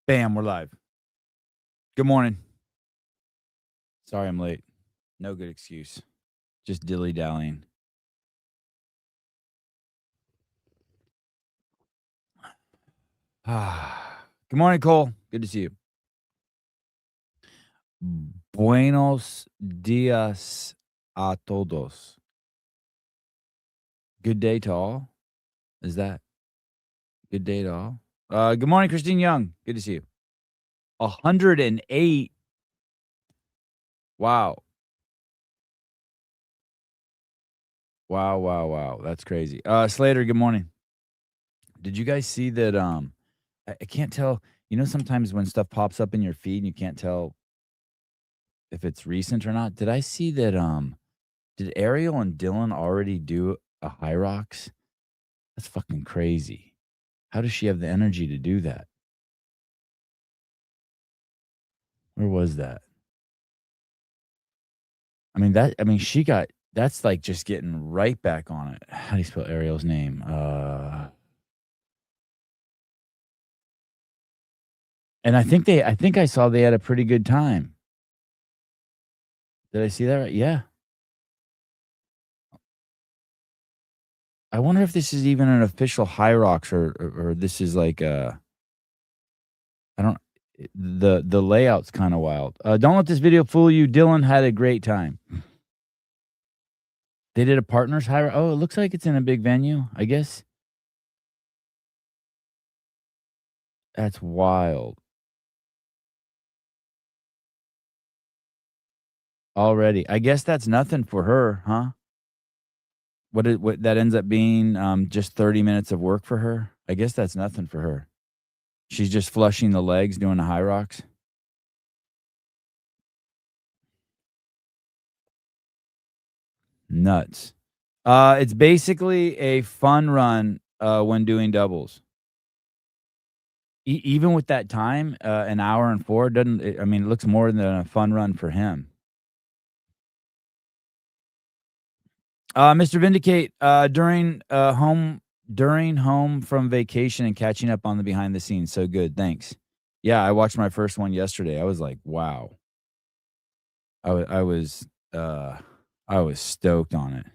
Bam, we're live. Good morning. Sorry I'm late. No good excuse. Just dilly-dallying. Good morning, Cole. Good to see you. Buenos dias a todos. Good day to all? Is that good day to all? Good morning, Christine Young. Good to see you. 108. Wow. Wow. That's crazy. Slater, good morning. Did you guys see that, I can't tell, sometimes when stuff pops up in your feed and you can't tell if it's recent or not. Did I see that, did Ariel and Dylan already do a Hyrox? That's fucking crazy. How does she have the energy to do that? Where was that? That's like just getting right back on it. How do you spell Ariel's name? And I think I saw they had a pretty good time. Did I see that right? Yeah. I wonder if this is even an official Hyrox or this is like I don't the layout's kind of wild. Don't let this video fool you. Dylan had a great time. They did a partners hire. Oh, it looks like it's in a big venue. I guess that's wild. Already, I guess that's nothing for her, huh? What that ends up being just 30 minutes of work for her. I guess that's nothing for her. She's just flushing the legs, doing the high rocks. Nuts. It's basically a fun run when doing doubles. Even with that time, an hour and 4 doesn't. I mean, it looks more than a fun run for him. Mr. Vindicate, during home from vacation and catching up on the behind the scenes. So good, thanks. Yeah, I watched my first one yesterday. I was like, wow. I was stoked on it.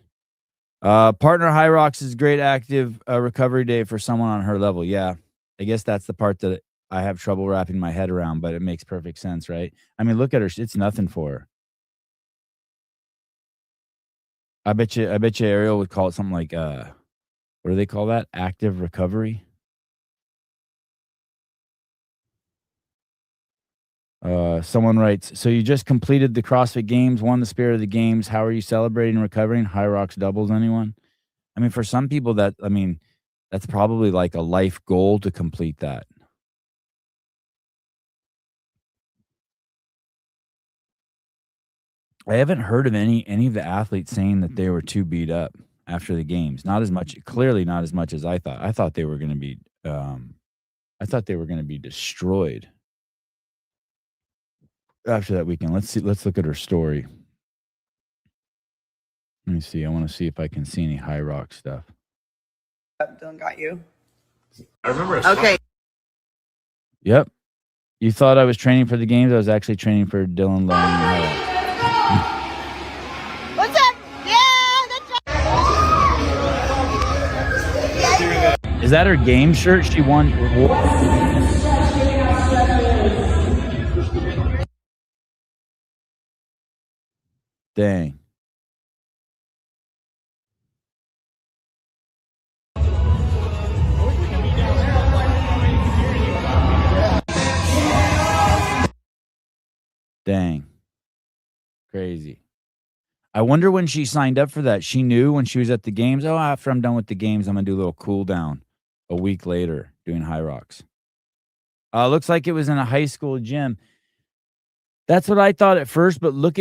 Partner Hyrox is great active recovery day for someone on her level. Yeah, I guess that's the part that I have trouble wrapping my head around, but it makes perfect sense, right? I mean, look at her; it's nothing for her. I bet you Ariel would call it something like what do they call that? Active recovery? Someone writes, "So you just completed the CrossFit Games, won the Spirit of the Games. How are you celebrating and recovering? High rocks doubles, anyone?" I mean, for some people that's probably like a life goal to complete that. I haven't heard of any of the athletes saying that they were too beat up after the games. Not as much, clearly not as much as I thought. I thought they were gonna be destroyed after that weekend. Let's look at her story. Let me see. I wanna see if I can see any high rock stuff. Dylan got you. I remember. Okay. Yep. You thought I was training for the games. I was actually training for Dylan Lowe. What's up? Yeah, that's right. Is that her game shirt she won? Dang. Dang. Crazy. I wonder when she signed up for that. She knew when she was at the games, "Oh, after I'm done with the games, I'm gonna do a little cool down." A week later, doing high rocks. Looks like it was in a high school gym. That's what I thought at first, but look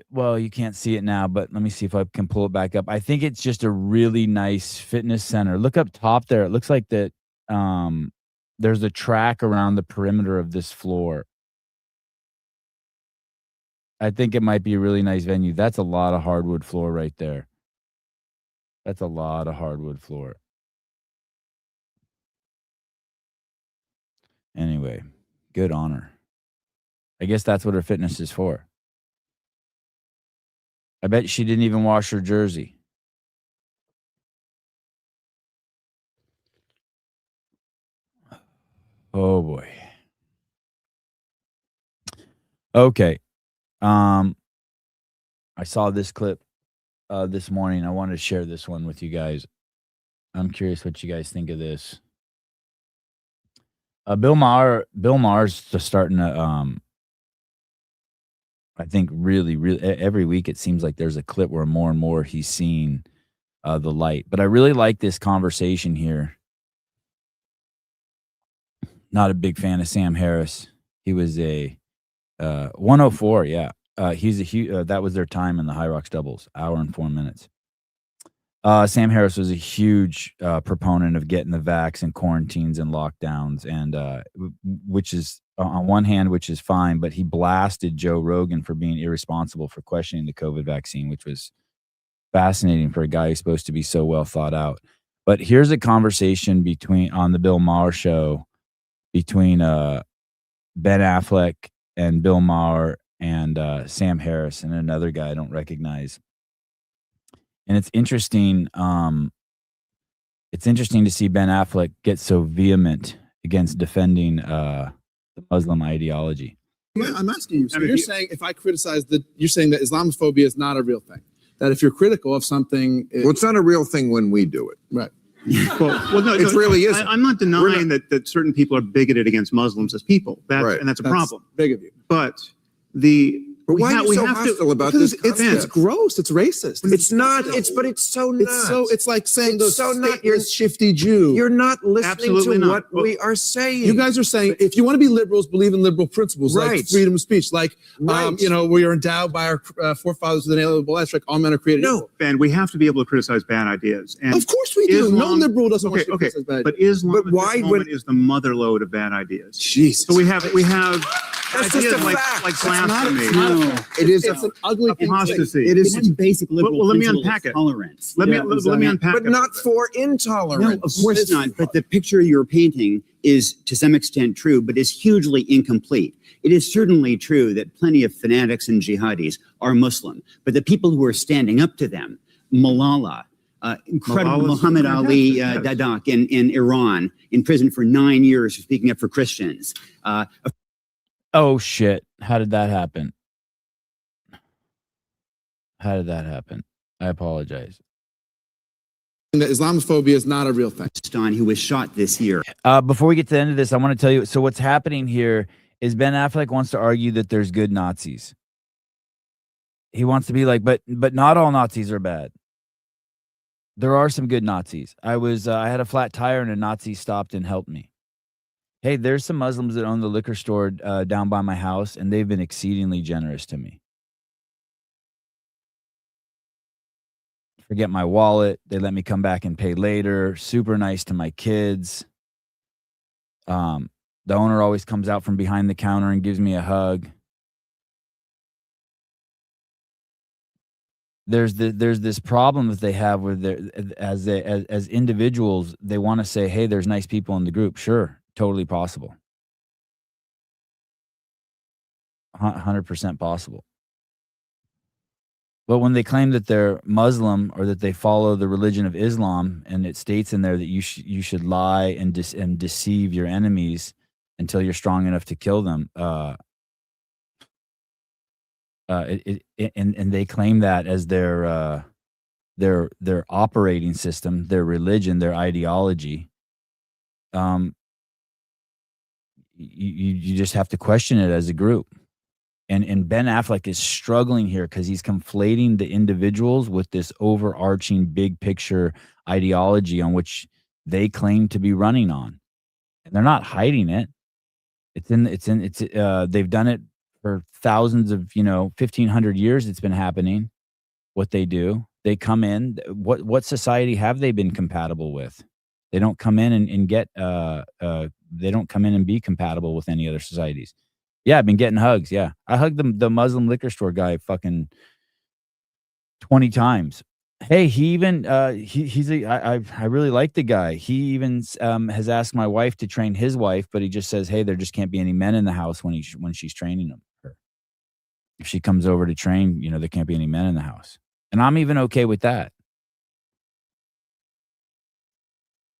well, you can't see it now, but let me see if I can pull it back up. I think it's just a really nice fitness center. Look up top there. It looks like that there's a track around the perimeter of this floor. I think it might be a really nice venue. That's a lot of hardwood floor right there. That's a lot of hardwood floor. Anyway, good on her. I guess that's what her fitness is for. I bet she didn't even wash her jersey. Oh boy. Okay. I saw this clip this morning. I wanted to share this one with you guys. I'm curious what you guys think of this. Bill Maher's just starting to I think really every week it seems like there's a clip where more and more he's seeing the light. But I really like this conversation here. Not a big fan of Sam Harris. He was a 104, yeah. He's a huge that was their time in the High Rocks doubles, hour and 4 minutes. Sam Harris was a huge proponent of getting the vax and quarantines and lockdowns, and which is on one hand, which is fine, but he blasted Joe Rogan for being irresponsible for questioning the COVID vaccine, which was fascinating for a guy who's supposed to be so well thought out. But here's a conversation on the Bill Maher show between Ben Affleck and Bill Maher and Sam Harris and another guy I don't recognize. And it's interesting. It's interesting to see Ben Affleck get so vehement against defending the Muslim ideology. I'm asking you. So you're saying if I criticize you're saying that Islamophobia is not a real thing. That if you're critical of something, well, it's not a real thing when we do it. Right. Well, no, it really isn't. I'm not denying that certain people are bigoted against Muslims as people. Right. And that's a problem. Big of you. But why are you so hostile about this it's gross. It's racist. It's not. But it's so not. It's like saying it's so not. You're a shifty Jew. You're not listening Absolutely to not. what we are saying. You guys are saying if you want to be liberals, believe in liberal principles Right. like freedom of speech, like Right. we are endowed by our forefathers with an inalienable rights, like all men are created equal. Ben, we have to be able to criticize bad ideas. And Of course we do. No liberal doesn't want to okay. criticize bad But Islam But at why this moment is the motherlode of bad ideas. Jesus. So we have That's just ideas a like fact. blasphemy. No, It is. It's an ugly thing. Apostasy. it is basic liberal Well, let me principle of unpack it. tolerance. Let me unpack But it. not for No, intolerance. of course not. But the picture you're painting is to some extent true, but is hugely incomplete. It is certainly true that plenty of fanatics and jihadis are Muslim, but the people who are standing up to them, Malala, incredible Malala's Muhammad Ali fantastic, yes. Dadak in Iran, in prison for 9 years for speaking up for Christians. Oh shit. How did that happen? How did that happen? I apologize. That Islamophobia is not a real thing. Who was shot this year. Before we get to the end of this, I want to tell you. So what's happening here is Ben Affleck wants to argue that there's good Nazis. He wants to be like, but not all Nazis are bad. There are some good Nazis. I had a flat tire and a Nazi stopped and helped me. Hey, there's some Muslims that own the liquor store down by my house, and they've been exceedingly generous to me. Forget my wallet. They let me come back and pay later. Super nice to my kids. The owner always comes out from behind the counter and gives me a hug. There's this problem that they have with as individuals. They want to say, "Hey, there's nice people in the group." Sure, totally possible. 100% possible. But when they claim that they're Muslim or that they follow the religion of Islam, and it states in there that you should lie and deceive your enemies until you're strong enough to kill them, and they claim that as their operating system, their religion, their ideology. You just have to question it as a group. And Ben Affleck is struggling here because he's conflating the individuals with this overarching big picture ideology on which they claim to be running on. And they're not hiding it. They've done it for thousands of, 1,500 years it's been happening. What they do, they come in. What society have they been compatible with? They don't come in and get they don't come in and be compatible with any other societies. Yeah, I've been getting hugs. Yeah. I hugged the Muslim liquor store guy fucking 20 times. Hey, he even I really like the guy. He even has asked my wife to train his wife, but he just says, "Hey, there just can't be any men in the house when she's training him." If she comes over to train, there can't be any men in the house, and I'm even okay with that.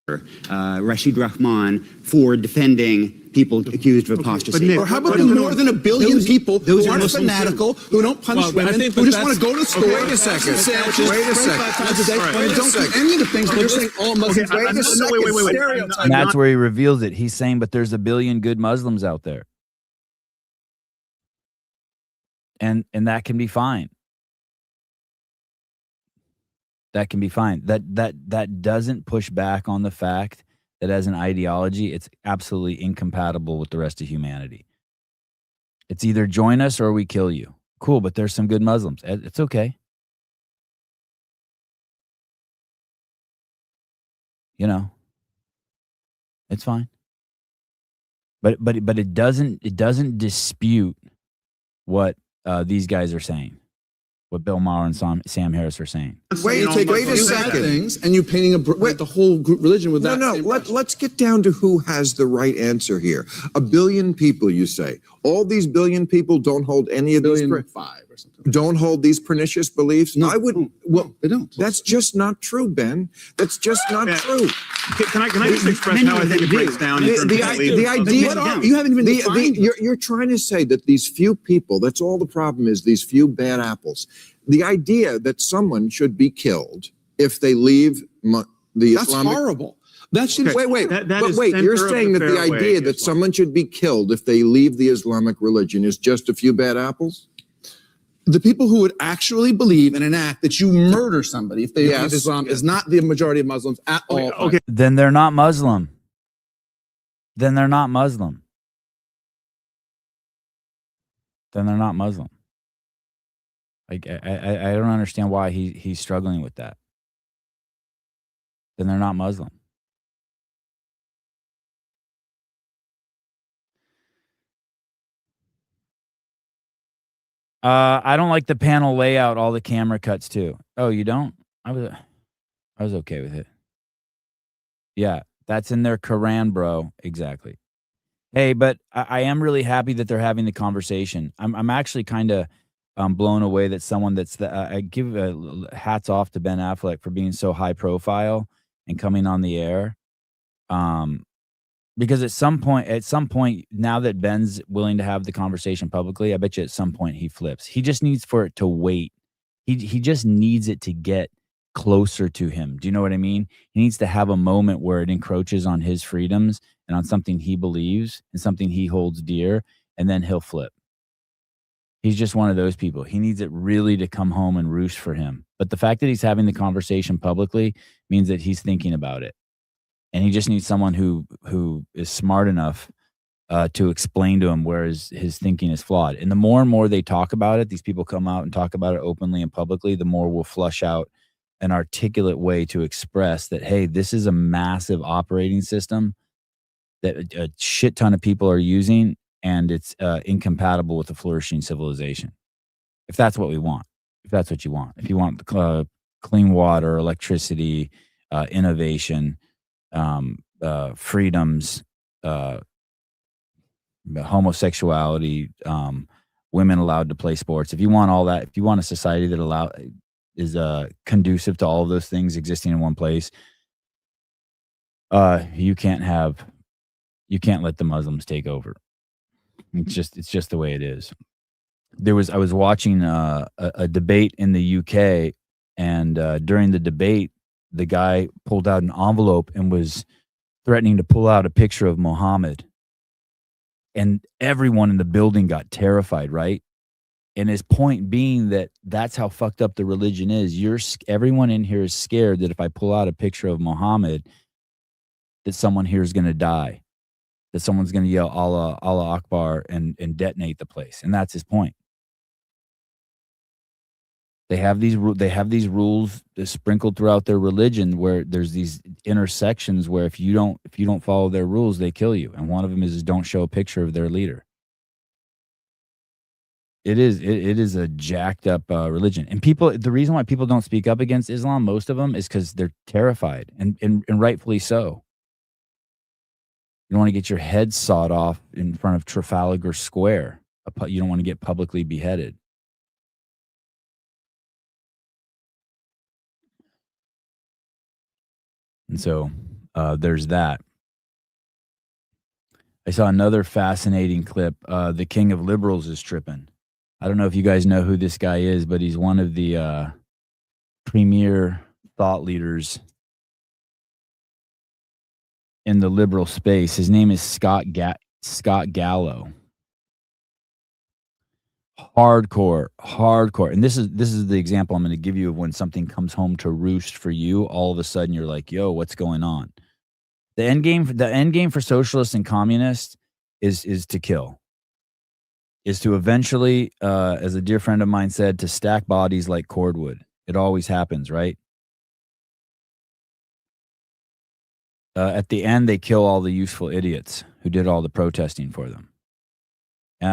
Rashid Rahman for defending people accused of apostasy. Nick, Or how about the more than a billion people those who are aren't Muslims fanatical, who don't punish women, who just want to go to the store, Wait a second. sandwiches Wait a 25 second. times a day, All right. and Wait a don't do second. any of the things that you're saying all Muslims. Okay, Wait a second. wait. Stereotype. And that's where he reveals it. He's saying, but there's a billion good Muslims out there. And that can be fine. That can be fine. That doesn't push back on the fact that as an ideology, it's absolutely incompatible with the rest of humanity. It's either join us or we kill you. Cool, but there's some good Muslims. It's okay. It's fine. But it doesn't dispute what these guys are saying, what Bill Maher and Sam Harris are saying. Wait a You add second. things, and you're painting the whole group religion with that. No, same brush. let's get down to who has the right answer here. A billion people, you say. All these billion people don't hold any of these, Billion 5 or something. don't hold these pernicious beliefs? No. I would, well, They don't. that's just not true, Ben. That's just not Yeah. true. Can I just express Many how I of think them it breaks do. down in terms of The belief? idea, What are, you haven't even defined it. you're trying to say that these few people, that's all the problem is, these few bad apples. The idea that someone should be killed if they leave the That's Islamic... horrible. That should Okay. Wait, That but is wait, you're center of saying the that the fairway idea that Islam. someone should be killed if they leave the Islamic religion is just a few bad apples? the people who would actually believe and enact that you murder somebody if they Yes. believe Islam is not the majority of Muslims at all. Okay. Then they're not Muslim. Then they're not Muslim. Then they're not Muslim. Like I don't understand why he's struggling with that. Then they're not Muslim. I don't like the panel layout, all the camera cuts too. Oh, you don't? I was okay with it. Yeah, that's in their Quran, bro. Exactly. Hey, but I am really happy that they're having the conversation. I'm actually kind of blown away that someone that's I give hats off to Ben Affleck for being so high profile and coming on the air. Because at some point, now that Ben's willing to have the conversation publicly, I bet you at some point he flips. He just needs for it to wait. He just needs it to get closer to him. Do you know what I mean? He needs to have a moment where it encroaches on his freedoms and on something he believes and something he holds dear, and then he'll flip. He's just one of those people. He needs it really to come home and roost for him. But the fact that he's having the conversation publicly means that he's thinking about it. And he just needs someone who is smart enough to explain to him where his thinking is flawed. And the more and more they talk about it, these people come out and talk about it openly and publicly, the more we'll flush out an articulate way to express that, hey, this is a massive operating system that a shit ton of people are using, and it's incompatible with a flourishing civilization. If that's what we want, if that's what you want, if you want clean water, electricity, innovation, freedoms, homosexuality, women allowed to play sports. If you want all that, if you want a society that is conducive to all of those things existing in one place, you can't let the Muslims take over. It's just the way it is. I was watching a debate in the UK, and during the debate, the guy pulled out an envelope and was threatening to pull out a picture of Muhammad. And everyone in the building got terrified, right? And his point being that that's how fucked up the religion is. Everyone in here is scared that if I pull out a picture of Muhammad, that someone here is going to die, that someone's going to yell Allah, Allah Akbar, and detonate the place. And that's his point. They have these rules sprinkled throughout their religion where there's these intersections where if you don't follow their rules, they kill you. And one of them is don't show a picture of their leader. it is a jacked up religion, and people. The reason why people don't speak up against Islam, most of them, is because they're terrified, and rightfully so. You don't want to get your head sawed off in front of Trafalgar Square. You don't want to get publicly beheaded. And so there's that. I saw another fascinating clip. The king of liberals is tripping. I don't know if you guys know who this guy is, but he's one of the premier thought leaders in the liberal space. His name is Scott Gallo. Hardcore. And this is the example I'm going to give you of when something comes home to roost for you. All of a sudden, you're like, "Yo, what's going on?" The end game for socialists and communists is to kill. Is to eventually, as a dear friend of mine said, to stack bodies like cordwood. It always happens, right? At the end, they kill all the useful idiots who did all the protesting for them.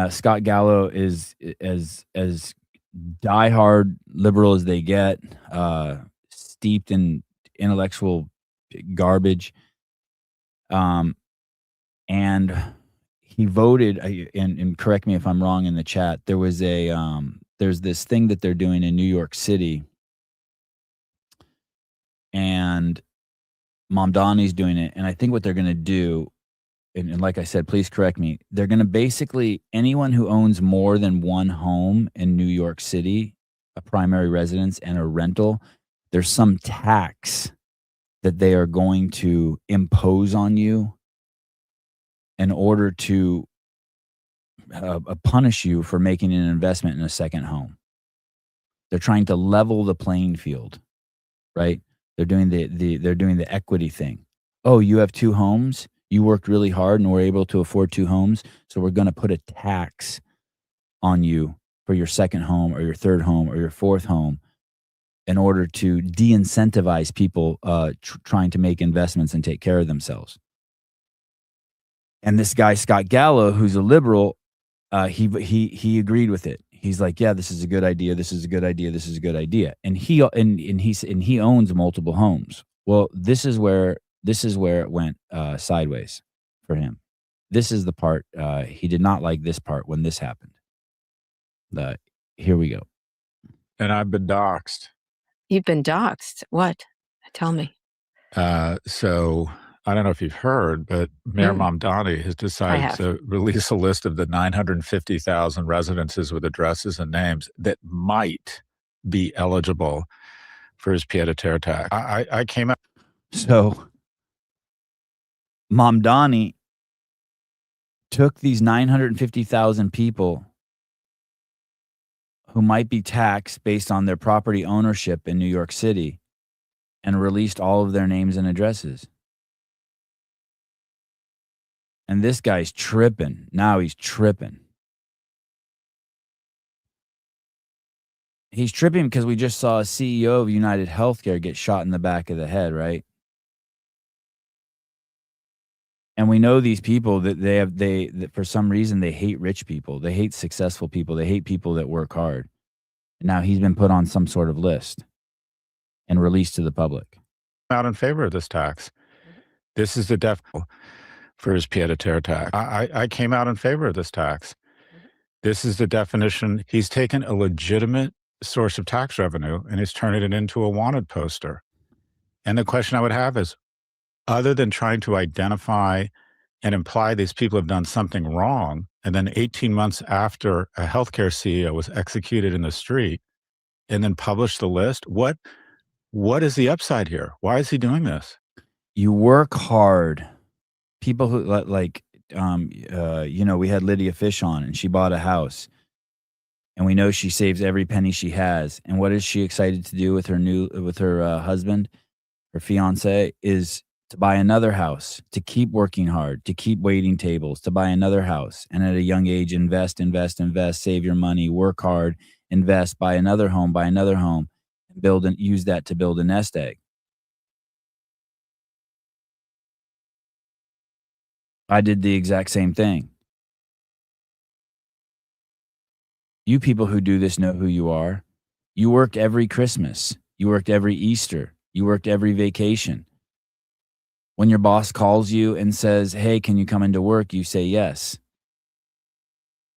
Scott Gallo is as diehard liberal as they get, steeped in intellectual garbage. And he voted, and correct me if I'm wrong in the chat, there was there's this thing that they're doing in New York City, and Mamdani's doing it, and I think what they're going to do, and like I said, please correct me, they're going to basically, anyone who owns more than one home in New York City, a primary residence and a rental, there's some tax that they are going to impose on you in order to punish you for making an investment in a second home. They're trying to level the playing field, right? They're doing the equity thing. Oh, you have two homes. You worked really hard and were able to afford two homes, so we're going to put a tax on you for your second home or your third home or your fourth home in order to de-incentivize people trying to make investments and take care of themselves. And this guy, Scott Gallo, who's a liberal, he agreed with it. He's like, yeah, this is a good idea. This is a good idea. This is a good idea. And he owns multiple homes. Well, this is where it went sideways for him. This is the part he did not like. This part when this happened. Here we go. And I've been doxxed. You've been doxxed. What? Tell me. So I don't know if you've heard, but Mayor Mamdani has decided to release a list of the 950,000 residences with addresses and names that might be eligible for his pied-à-terre tax. I came out. So Mamdani took these 950,000 people who might be taxed based on their property ownership in New York City and released all of their names and addresses. And this guy's tripping. Now he's tripping. He's tripping because we just saw a CEO of United Healthcare get shot in the back of the head, right? And we know these people that that for some reason they hate rich people. They hate successful people. They hate people that work hard. And now he's been put on some sort of list and released to the public. Out in favor of this tax. This is the definition for his pied-à-terre tax. I came out in favor of this tax. This is the definition. He's taken a legitimate source of tax revenue and he's turning it into a wanted poster. And the question I would have is, other than trying to identify and imply these people have done something wrong, and then 18 months after a healthcare CEO was executed in the street and then published the list, what is the upside here? Why is he doing this? You work hard. People who we had Lydia Fish on and she bought a house and we know she saves every penny she has. And what is she excited to do with her husband, her fiance, is to buy another house, to keep working hard, to keep waiting tables, to buy another house. And at a young age, invest, save your money, work hard, invest, buy another home, and build and use that to build a nest egg. I did the exact same thing. You people who do this know who you are. You worked every Christmas. You worked every Easter. You worked every vacation. When your boss calls you and says, hey, can you come into work? You say yes.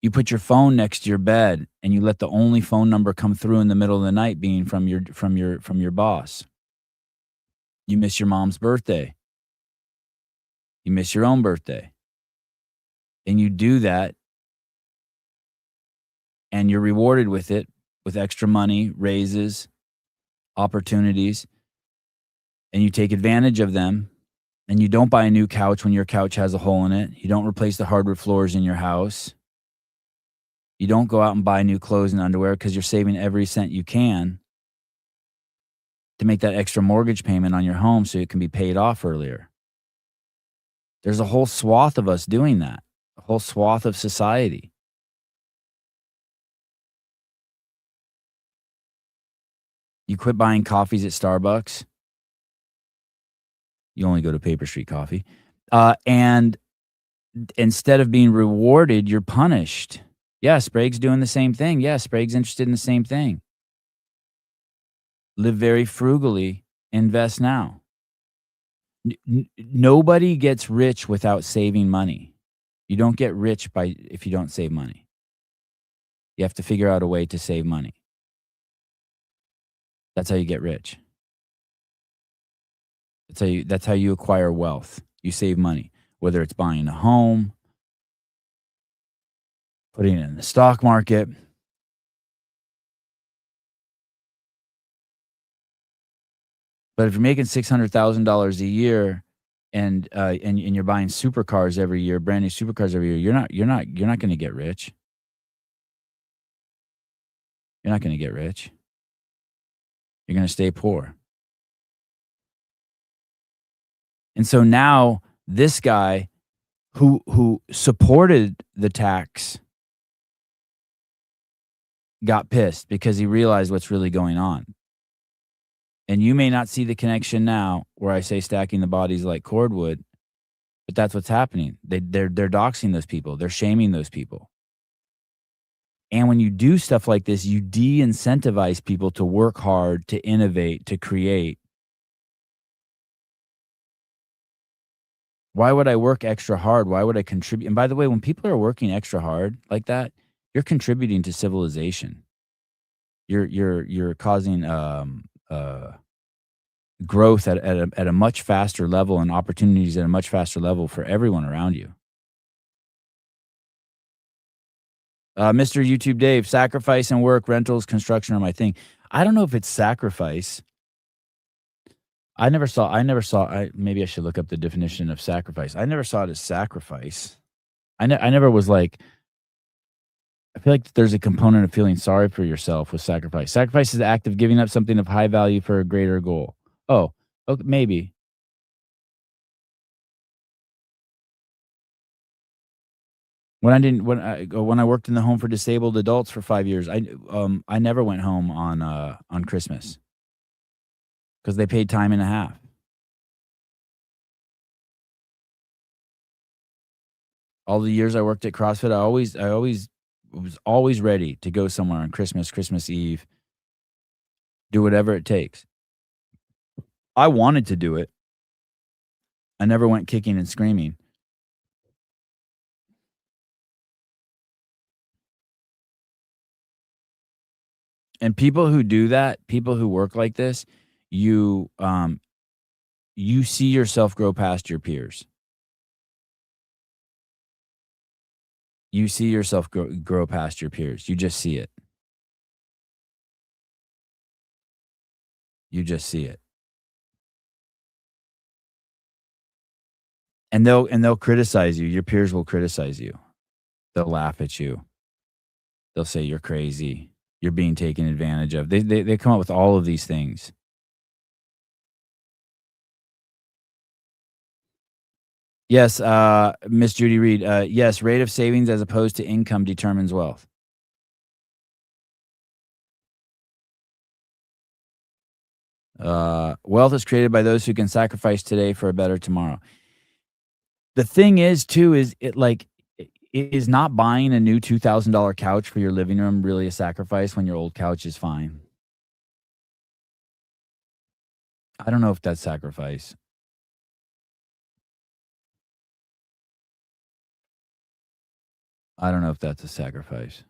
You put your phone next to your bed and you let the only phone number come through in the middle of the night being from your boss. You miss your mom's birthday. You miss your own birthday. And you do that and you're rewarded with it, with extra money, raises, opportunities, and you take advantage of them. And you don't buy a new couch when your couch has a hole in it. You don't replace the hardwood floors in your house. You don't go out and buy new clothes and underwear because you're saving every cent you can to make that extra mortgage payment on your home so it can be paid off earlier. There's a whole swath of us doing that, a whole swath of society. You quit buying coffees at Starbucks. You only go to Paper Street Coffee. And instead of being rewarded, you're punished. Yeah, Sprague's doing the same thing. Yeah, Sprague's interested in the same thing. Live very frugally. Invest now. Nobody gets rich without saving money. You don't get rich if you don't save money. You have to figure out a way to save money. That's how you get rich. That's how you acquire wealth. You save money, whether it's buying a home, putting it in the stock market. But if you're making $600,000 a year and you're buying supercars every year, brand new supercars every year, you're not going to get rich. You're not going to get rich. You're going to stay poor. And so now this guy who supported the tax got pissed because he realized what's really going on. And you may not see the connection now where I say stacking the bodies like cordwood, but that's what's happening. They're doxing those people. They're shaming those people. And when you do stuff like this, you de-incentivize people to work hard, to innovate, to create. Why would I work extra hard? Why would I contribute? And by the way, when people are working extra hard like that, you're contributing to civilization. You're causing growth at a much faster level and opportunities at a much faster level for everyone around you. Mr. YouTube Dave, sacrifice and work, rentals, construction are my thing. I don't know if it's sacrifice. Maybe I should look up the definition of sacrifice. I never saw it as sacrifice. I never was like, I feel like there's a component of feeling sorry for yourself with sacrifice. Sacrifice is the act of giving up something of high value for a greater goal. Oh, okay, maybe. When I worked in the home for disabled adults for 5 years, I never went home on Christmas because they paid time and a half. All the years I worked at CrossFit, I was always ready to go somewhere on Christmas Eve, do whatever it takes. I wanted to do it. I never went kicking and screaming. And people who do that, people who work like this, you see yourself grow past your peers. You see yourself grow past your peers. You just see it. You just see it. And they'll criticize you. Your peers will criticize you. They'll laugh at you. They'll say you're crazy. You're being taken advantage of. They come up with all of these things. Yes, Miss Judy Reed. Yes, rate of savings as opposed to income determines wealth. Wealth is created by those who can sacrifice today for a better tomorrow. The thing is, too, is Is not buying a new $2,000 couch for your living room really a sacrifice when your old couch is fine? I don't know if that's sacrifice. I don't know if that's a sacrifice.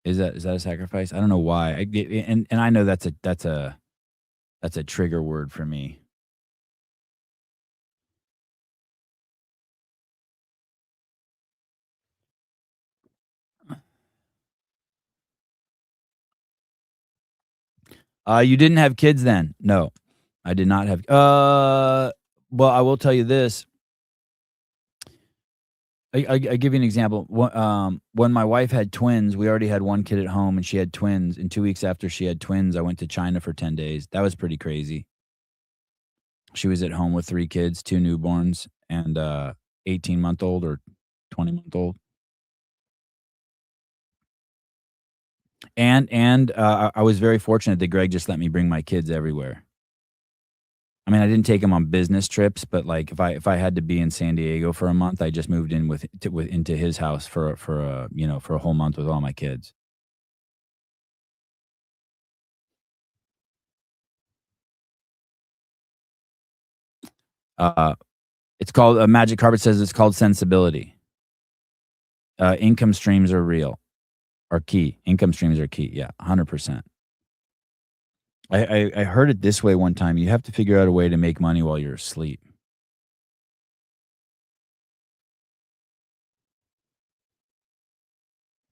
Is that a sacrifice? I don't know why. And I know that's a trigger word for me. You didn't have kids then? No, I did not have. Well, I will tell you this. I give you an example. When my wife had twins, we already had one kid at home, and she had twins. And 2 weeks after she had twins, I went to China for 10 days. That was pretty crazy. She was at home with 3 kids, 2 newborns, and 18-month-old or 20-month-old. And I was very fortunate that Greg just let me bring my kids everywhere. I mean, I didn't take them on business trips, but like if I had to be in San Diego for a month, I just moved in into his house for a whole month with all my kids. It's called Magic Carpet says it's called sensibility. Income streams are real. Are key. Income streams are key. Yeah, 100%. I heard it this way one time. You have to figure out a way to make money while you're asleep.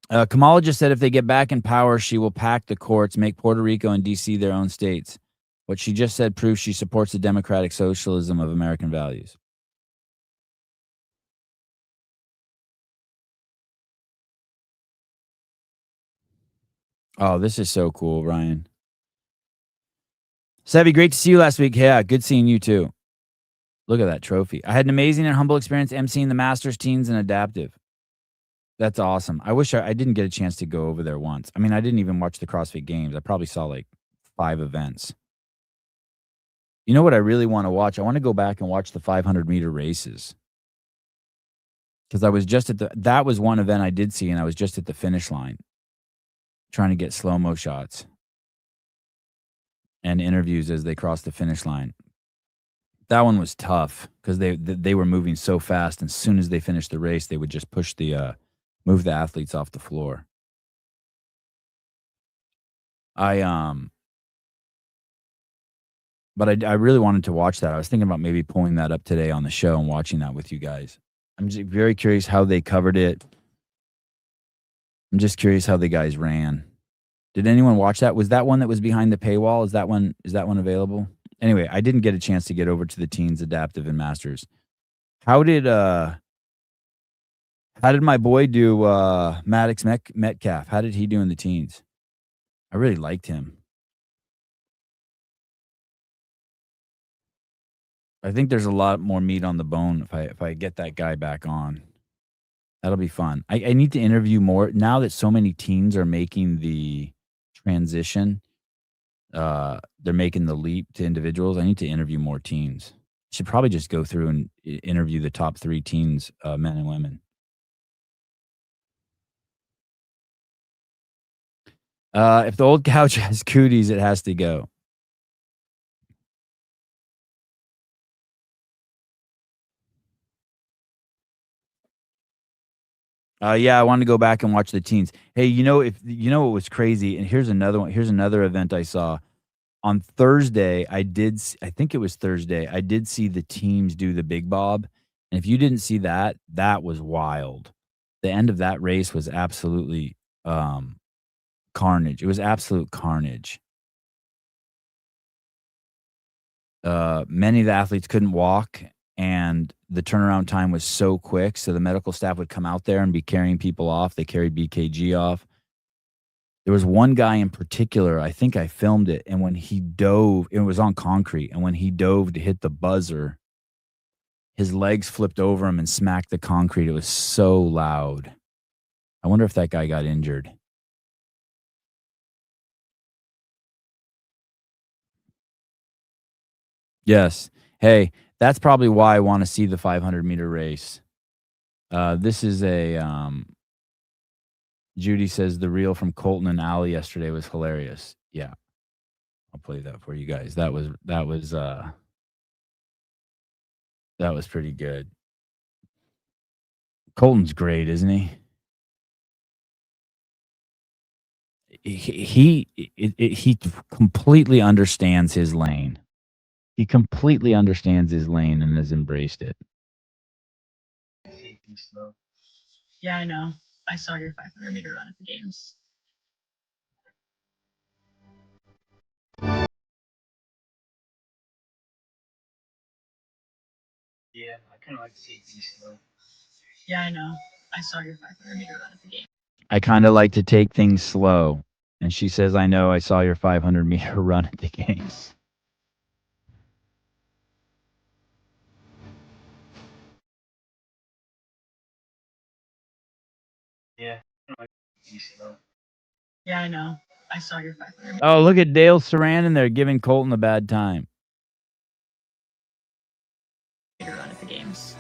Kamala just said if they get back in power, she will pack the courts, make Puerto Rico and D.C. their own states. What she just said proves she supports the democratic socialism of American values. Oh, this is so cool, Ryan. Savvy, great to see you last week. Yeah, good seeing you too. Look at that trophy. I had an amazing and humble experience emceeing the Masters, Teens, and Adaptive. That's awesome. I wish I didn't get a chance to go over there once. I mean, I didn't even watch the CrossFit Games. I probably saw like 5 events. You know what I really want to watch? I want to go back and watch the 500-meter races. Because I was just that was one event I did see, and I was just at the finish line trying to get slow-mo shots and interviews as they crossed the finish line. That one was tough because they were moving so fast, and as soon as they finished the race, they would just push move the athletes off the floor. But I really wanted to watch that. I was thinking about maybe pulling that up today on the show and watching that with you guys. I'm just very curious how they covered it. I'm just curious how the guys ran. Did anyone watch that? Was that one that was behind the paywall? Is that one available? Anyway, I didn't get a chance to get over to the Teens, Adaptive, and Masters. How did my boy do, Maddox Metcalf? How did he do in the teens? I really liked him. I think there's a lot more meat on the bone if I get that guy back on. That'll be fun. I need to interview more now that so many teens are making the transition. They're making the leap to individuals. I need to interview more teens. Should probably just go through and interview the top 3 teens, men and women. If the old couch has cooties, it has to go. Yeah, I wanted to go back and watch the teens. Hey, what was crazy? And here's another one. Here's another event I saw on Thursday. I think it was Thursday. I did see the teams do the Big Bob, and if you didn't see that, that was wild. The end of that race was absolutely carnage. It was absolute carnage. Many of the athletes couldn't walk, and the turnaround time was so quick. So the medical staff would come out there and be carrying people off. They carried BKG off. There was one guy in particular, I think I filmed it, and when he dove, it was on concrete, and when he dove to hit the buzzer, his legs flipped over him and smacked the concrete. It was so loud. I wonder if that guy got injured. Yes. Hey, that's probably why I want to see the 500-meter race. This is a Judy says the reel from Colton and Allie yesterday was hilarious. Yeah. I'll play that for you guys. That was pretty good. Colton's great, isn't he? He completely understands his lane. He completely understands his lane and has embraced it. Yeah, I know. I saw your 500-meter run at the games. Yeah, I kind of like to take things slow. Yeah, I know. I saw your 500-meter run at the game. I kind of like to take things slow. And she says, I know, I saw your 500-meter run at the games. Yeah, I like to take things slow. Yeah, I know. I saw your 500-meter Oh, look at Dale Saran in there giving Colton a bad time. run at the games.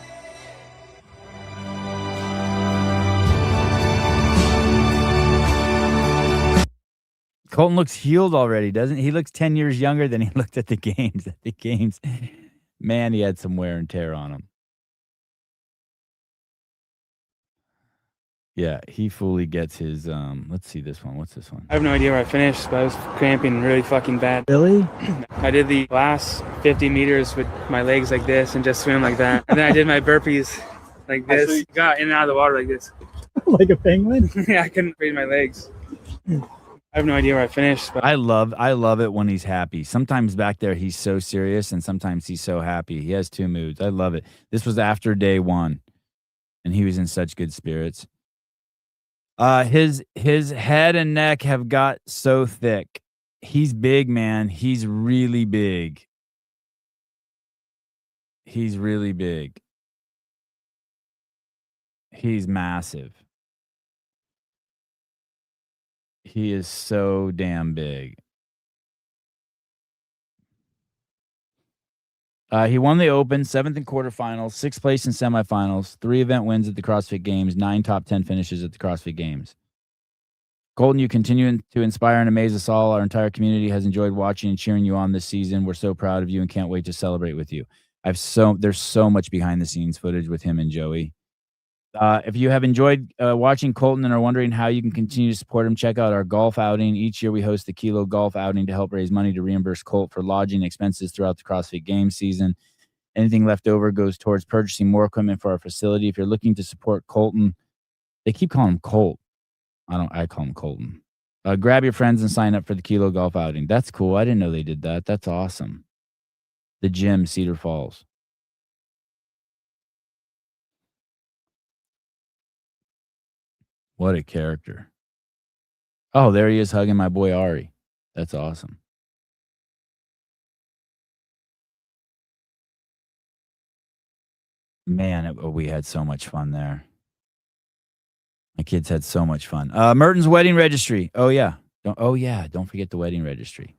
Colton looks healed already, doesn't he? He looks 10 years younger than he looked at the games. At the games, man, he had some wear and tear on him. Yeah, he fully gets his. Let's see this one. What's this one? I have no idea where I finished, but I was cramping really fucking bad. Really? I did the last 50 meters with my legs like this and just swim like that. And then I did my burpees like this. Got in and out of the water like this. Like a penguin? Yeah, I couldn't raise my legs. I have no idea where I finished. But I love it when he's happy. Sometimes back there he's so serious, and sometimes he's so happy. He has two moods. I love it. This was after day one, and he was in such good spirits. His head and neck have got so thick. He's big, man. He's really big. He's really big. He's massive. He is so damn big. He won the Open, 7th in quarterfinals, 6th place in semifinals, 3 event wins at the CrossFit Games, 9 top 10 finishes at the CrossFit Games. Colton, you continue to inspire and amaze us all. Our entire community has enjoyed watching and cheering you on this season. We're so proud of you and can't wait to celebrate with you. There's so much behind the scenes footage with him and Joey. If you have enjoyed watching Colton and are wondering how you can continue to support him, check out our golf outing. Each year we host the Kilo Golf Outing to help raise money to reimburse Colt for lodging expenses throughout the CrossFit Games season. Anything left over goes towards purchasing more equipment for our facility. If you're looking to support Colton, they keep calling him Colt. I call him Colton. Grab your friends and sign up for the Kilo Golf Outing. That's cool. I didn't know they did that. That's awesome. The gym, Cedar Falls. What a character. Oh, there he is hugging my boy Ari. That's awesome. Man, we had so much fun there. My kids had so much fun. Merton's wedding registry. Oh yeah. Don't forget the wedding registry.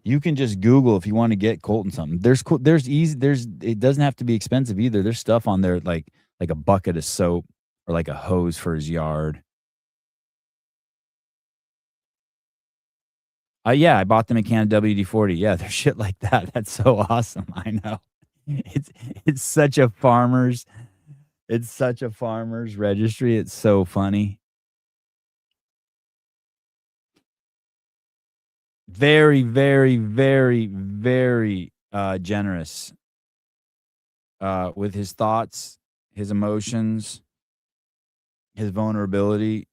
You can just Google if you want to get Colton something. It doesn't have to be expensive either. There's stuff on there like a bucket of soap or like a hose for his yard. Yeah, I bought them a can of WD-40. Yeah, they're shit like that. That's so awesome. I know. It's such a farmer's registry. It's so funny. Very, very, very, very generous with his thoughts, his emotions, his vulnerability.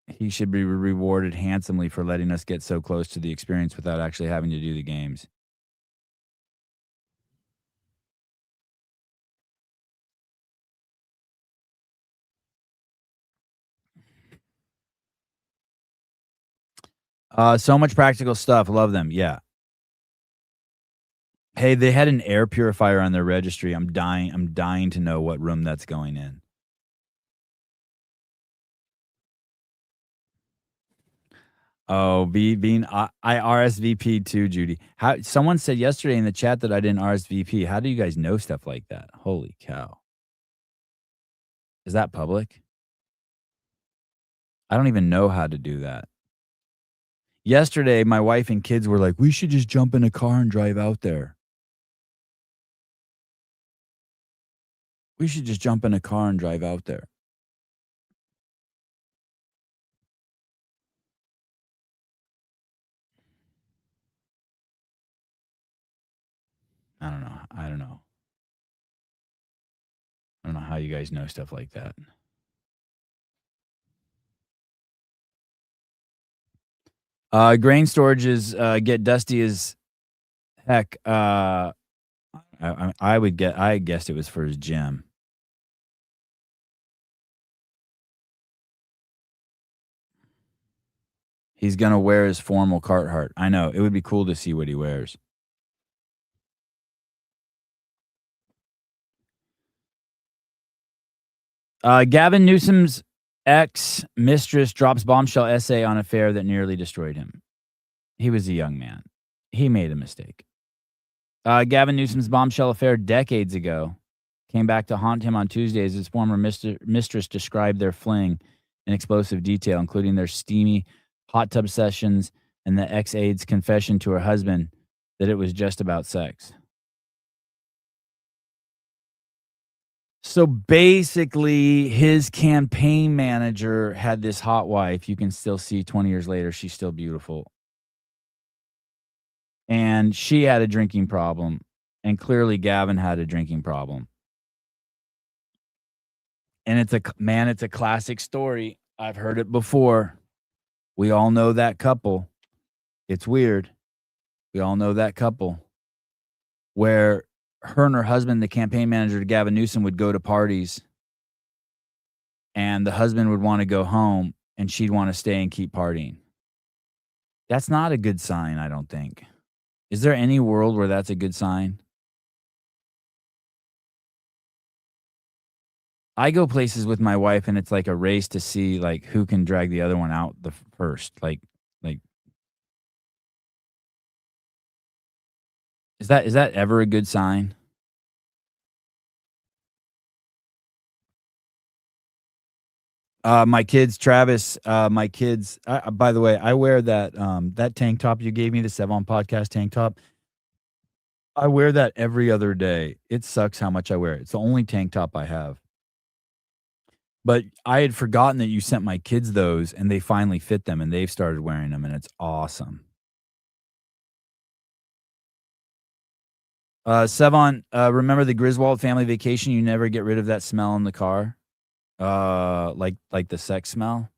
He should be rewarded handsomely for letting us get so close to the experience without actually having to do the games. So much practical stuff. Love them. Yeah. Hey, they had an air purifier on their registry. I'm dying to know what room that's going in. Oh, being I RSVP too, Judy. How someone said yesterday in the chat that I didn't RSVP. How do you guys know stuff like that? Holy cow. Is that public? I don't even know how to do that. Yesterday, my wife and kids were like, we should just jump in a car and drive out there. We should just jump in a car and drive out there. I don't know. I don't know. I don't know how you guys know stuff like that. Grain storages get dusty as heck. I guessed it was for his gym. He's gonna wear his formal Carhartt. I know. It would be cool to see what he wears. Gavin Newsom's ex-mistress drops bombshell essay on affair that nearly destroyed him. He was a young man. He made a mistake. Gavin Newsom's bombshell affair decades ago came back to haunt him on Tuesday as his former mistress described their fling in explosive detail, including their steamy hot tub sessions and the ex-aide's confession to her husband that it was just about sex. So basically, his campaign manager had this hot wife. You can still see 20 years later, she's still beautiful. And she had a drinking problem. And clearly, Gavin had a drinking problem. And it's a classic story. I've heard it before. We all know that couple. It's weird. We all know that couple where her and her husband, the campaign manager to Gavin Newsom, would go to parties and the husband would want to go home and she'd want to stay and keep partying. That's not a good sign, I don't think. Is there any world where that's a good sign? I go places with my wife and it's like a race to see like who can drag the other one out the first. Like is that ever a good sign? My kids, Travis, by the way, I wear that tank top you gave me, the Sevon podcast tank top. I wear that every other day. It sucks how much I wear it. It's the only tank top I have. But I had forgotten that you sent my kids those and they finally fit them and they've started wearing them and it's awesome. Sevon, remember the Griswold family vacation? You never get rid of that smell in the car? Like the sex smell?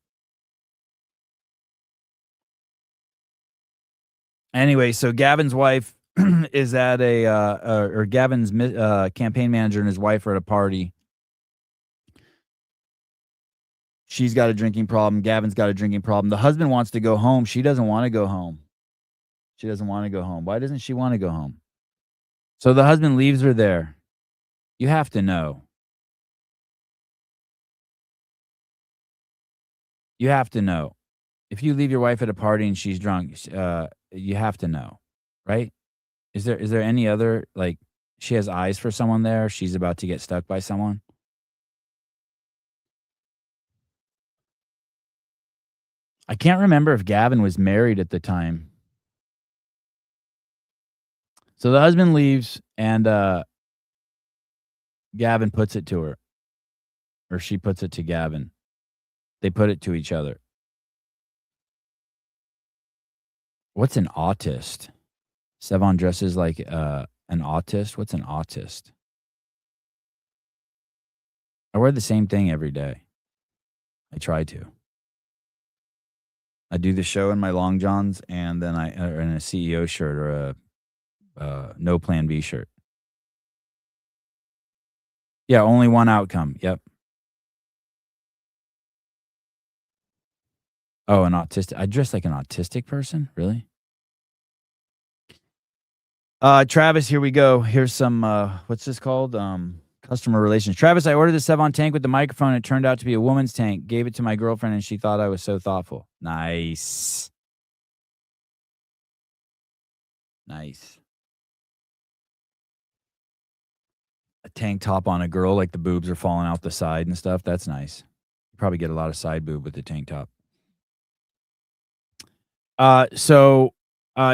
Anyway, so Gavin's wife is at or Gavin's campaign manager and his wife are at a party. She's got a drinking problem. Gavin's got a drinking problem. The husband wants to go home. She doesn't want to go home. She doesn't want to go home. Why doesn't she want to go home? So the husband leaves her there. You have to know. You have to know. If you leave your wife at a party and she's drunk, you have to know, right? Is there any other, like, she has eyes for someone there? She's about to get stuck by someone? I can't remember if Gavin was married at the time. So the husband leaves and Gavin puts it to her. Or she puts it to Gavin. They put it to each other. What's an autist? Sevon dresses like an autist. What's an autist? I wear the same thing every day. I try to. I do the show in my long johns and then in a CEO shirt or a no plan B shirt. Yeah, only one outcome. Yep. Oh, an autistic. I dress like an autistic person? Really? Travis, here we go. Here's some, what's this called? Customer relations. Travis, I ordered the Sevon tank with the microphone. It turned out to be a woman's tank. Gave it to my girlfriend and she thought I was so thoughtful. Nice. Nice. A tank top on a girl, like the boobs are falling out the side and stuff. That's nice. You probably get a lot of side boob with the tank top. So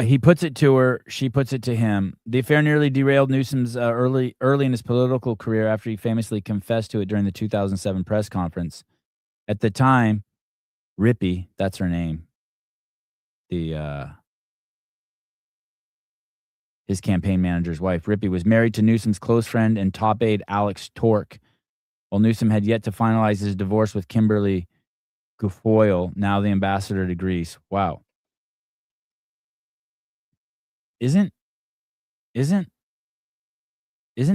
he puts it to her. She puts it to him. The affair nearly derailed Newsom's early in his political career after he famously confessed to it during the 2007 press conference. At the time, Rippy, that's her name, his campaign manager's wife, Rippy, was married to Newsom's close friend and top aide Alex Tork, while Newsom had yet to finalize his divorce with Kimberly Guilfoyle, now the ambassador to Greece. Wow. Isn't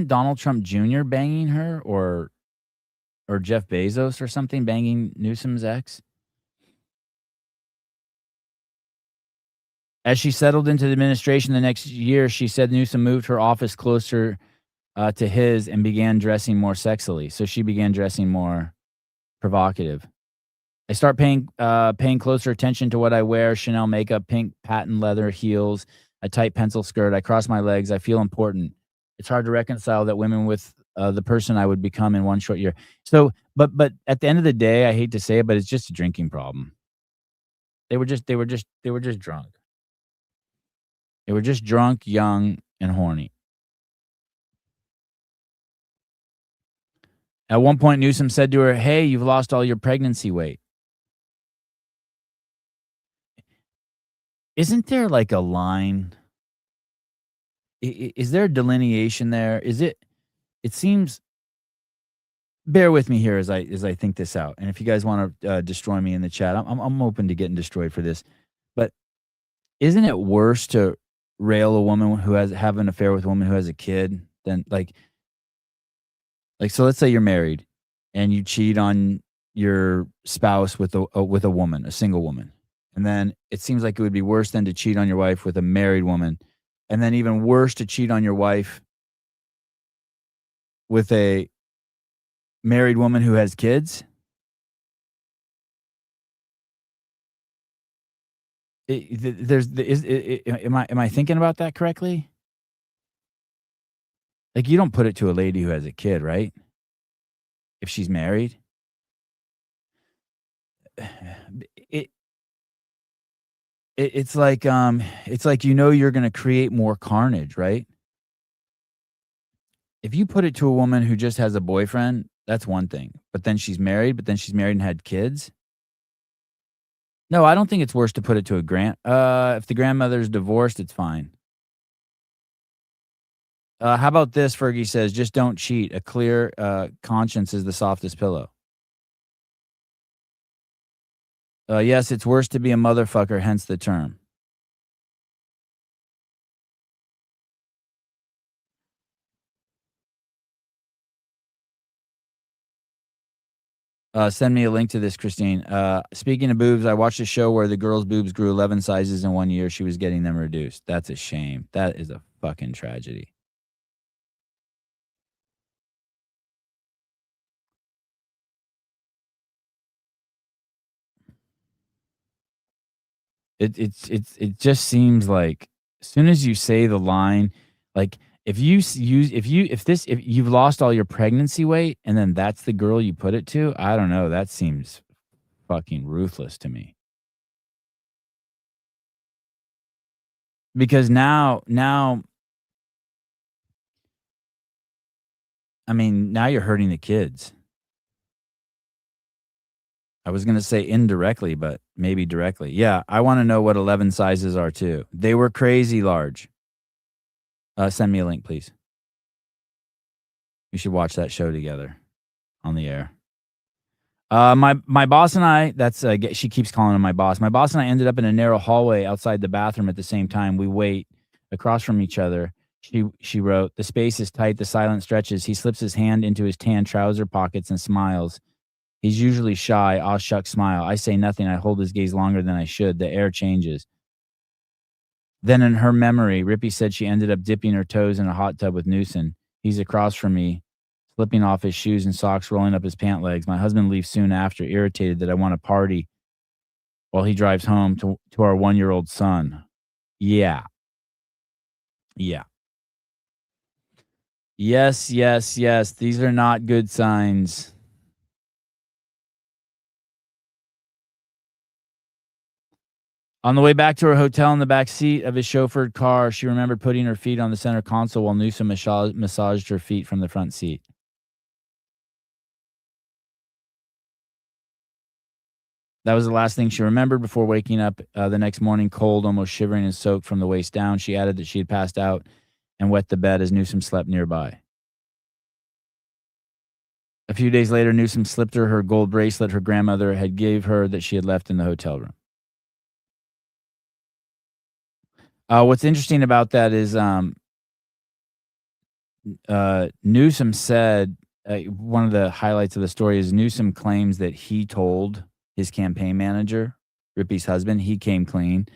Donald Trump Jr. banging her, or Jeff Bezos or something banging Newsom's ex? As she settled into the administration the next year, she said Newsom moved her office closer to his and began dressing more sexily. So she began dressing more provocative. I start paying closer attention to what I wear: Chanel makeup, pink patent leather heels, a tight pencil skirt. I cross my legs. I feel important. It's hard to reconcile that women with the person I would become in one short year. So, but at the end of the day, I hate to say it, but it's just a drinking problem. They were just drunk. They were just drunk, young, and horny. At one point, Newsom said to her, "Hey, you've lost all your pregnancy weight." Isn't there like a line? Is there a delineation there? It seems, bear with me here as I think this out. And if you guys want to destroy me in the chat, I'm open to getting destroyed for this. But isn't it worse to rail a woman who have an affair with a woman who has a kid than like so let's say you're married and you cheat on your spouse with a woman, a single woman. And then it seems like it would be worse than to cheat on your wife with a married woman. And then even worse to cheat on your wife with a married woman who has kids. Am I thinking about that correctly? Like, you don't put it to a lady who has a kid, right? If she's married. It's like you're going to create more carnage, right? If you put it to a woman who just has a boyfriend, that's one thing. But then she's married and had kids. No, I don't think it's worse to put it to if the grandmother's divorced, it's fine. How about this? Fergie says, just don't cheat. A clear conscience is the softest pillow. Yes, it's worse to be a motherfucker, hence the term. Send me a link to this, Christine. Speaking of boobs, I watched a show where the girl's boobs grew 11 sizes in 1 year. She was getting them reduced. That's a shame. That is a fucking tragedy. It just seems like as soon as you say the line, like if you've lost all your pregnancy weight and then that's the girl you put it to, I don't know. That seems fucking ruthless to me. Because now, I mean, now you're hurting the kids. I was going to say indirectly, but maybe directly. Yeah, I want to know what 11 sizes are too. They were crazy large. Send me a link, please. We should watch that show together on the air. My boss and I, she keeps calling him my boss. My boss and I ended up in a narrow hallway outside the bathroom at the same time. We wait across from each other. She wrote, the space is tight, the silence stretches. He slips his hand into his tan trouser pockets and smiles. He's usually shy, aw shuck smile. I say nothing. I hold his gaze longer than I should. The air changes. Then in her memory, Rippy said she ended up dipping her toes in a hot tub with Newsom. He's across from me, slipping off his shoes and socks, rolling up his pant legs. My husband leaves soon after, irritated that I want to party while he drives home to our 1-year-old son. Yeah. Yeah. Yes, yes, yes. These are not good signs. On the way back to her hotel in the back seat of his chauffeured car, she remembered putting her feet on the center console while Newsom massaged her feet from the front seat. That was the last thing she remembered before waking up the next morning, cold, almost shivering and soaked from the waist down. She added that she had passed out and wet the bed as Newsom slept nearby. A few days later, Newsom slipped her gold bracelet her grandmother had gave her that she had left in the hotel room. What's interesting about that is Newsom said, one of the highlights of the story is Newsom claims that he told his campaign manager, Rippy's husband, he came clean.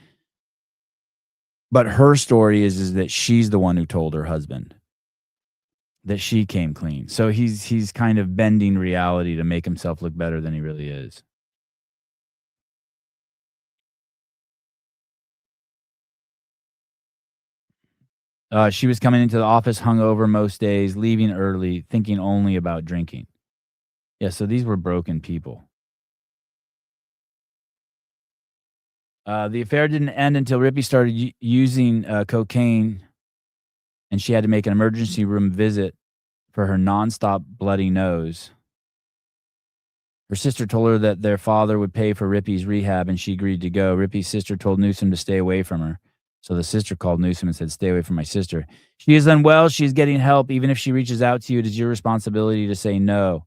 But her story is that she's the one who told her husband that she came clean. So he's kind of bending reality to make himself look better than he really is. She was coming into the office hungover most days, leaving early, thinking only about drinking. Yeah, so these were broken people. The affair didn't end until Rippy started using cocaine, and she had to make an emergency room visit for her nonstop bloody nose. Her sister told her that their father would pay for Rippy's rehab, and she agreed to go. Rippy's sister told Newsom to stay away from her. So the sister called Newsom and said, "Stay away from my sister. She is unwell. She's getting help. Even if she reaches out to you, it is your responsibility to say no."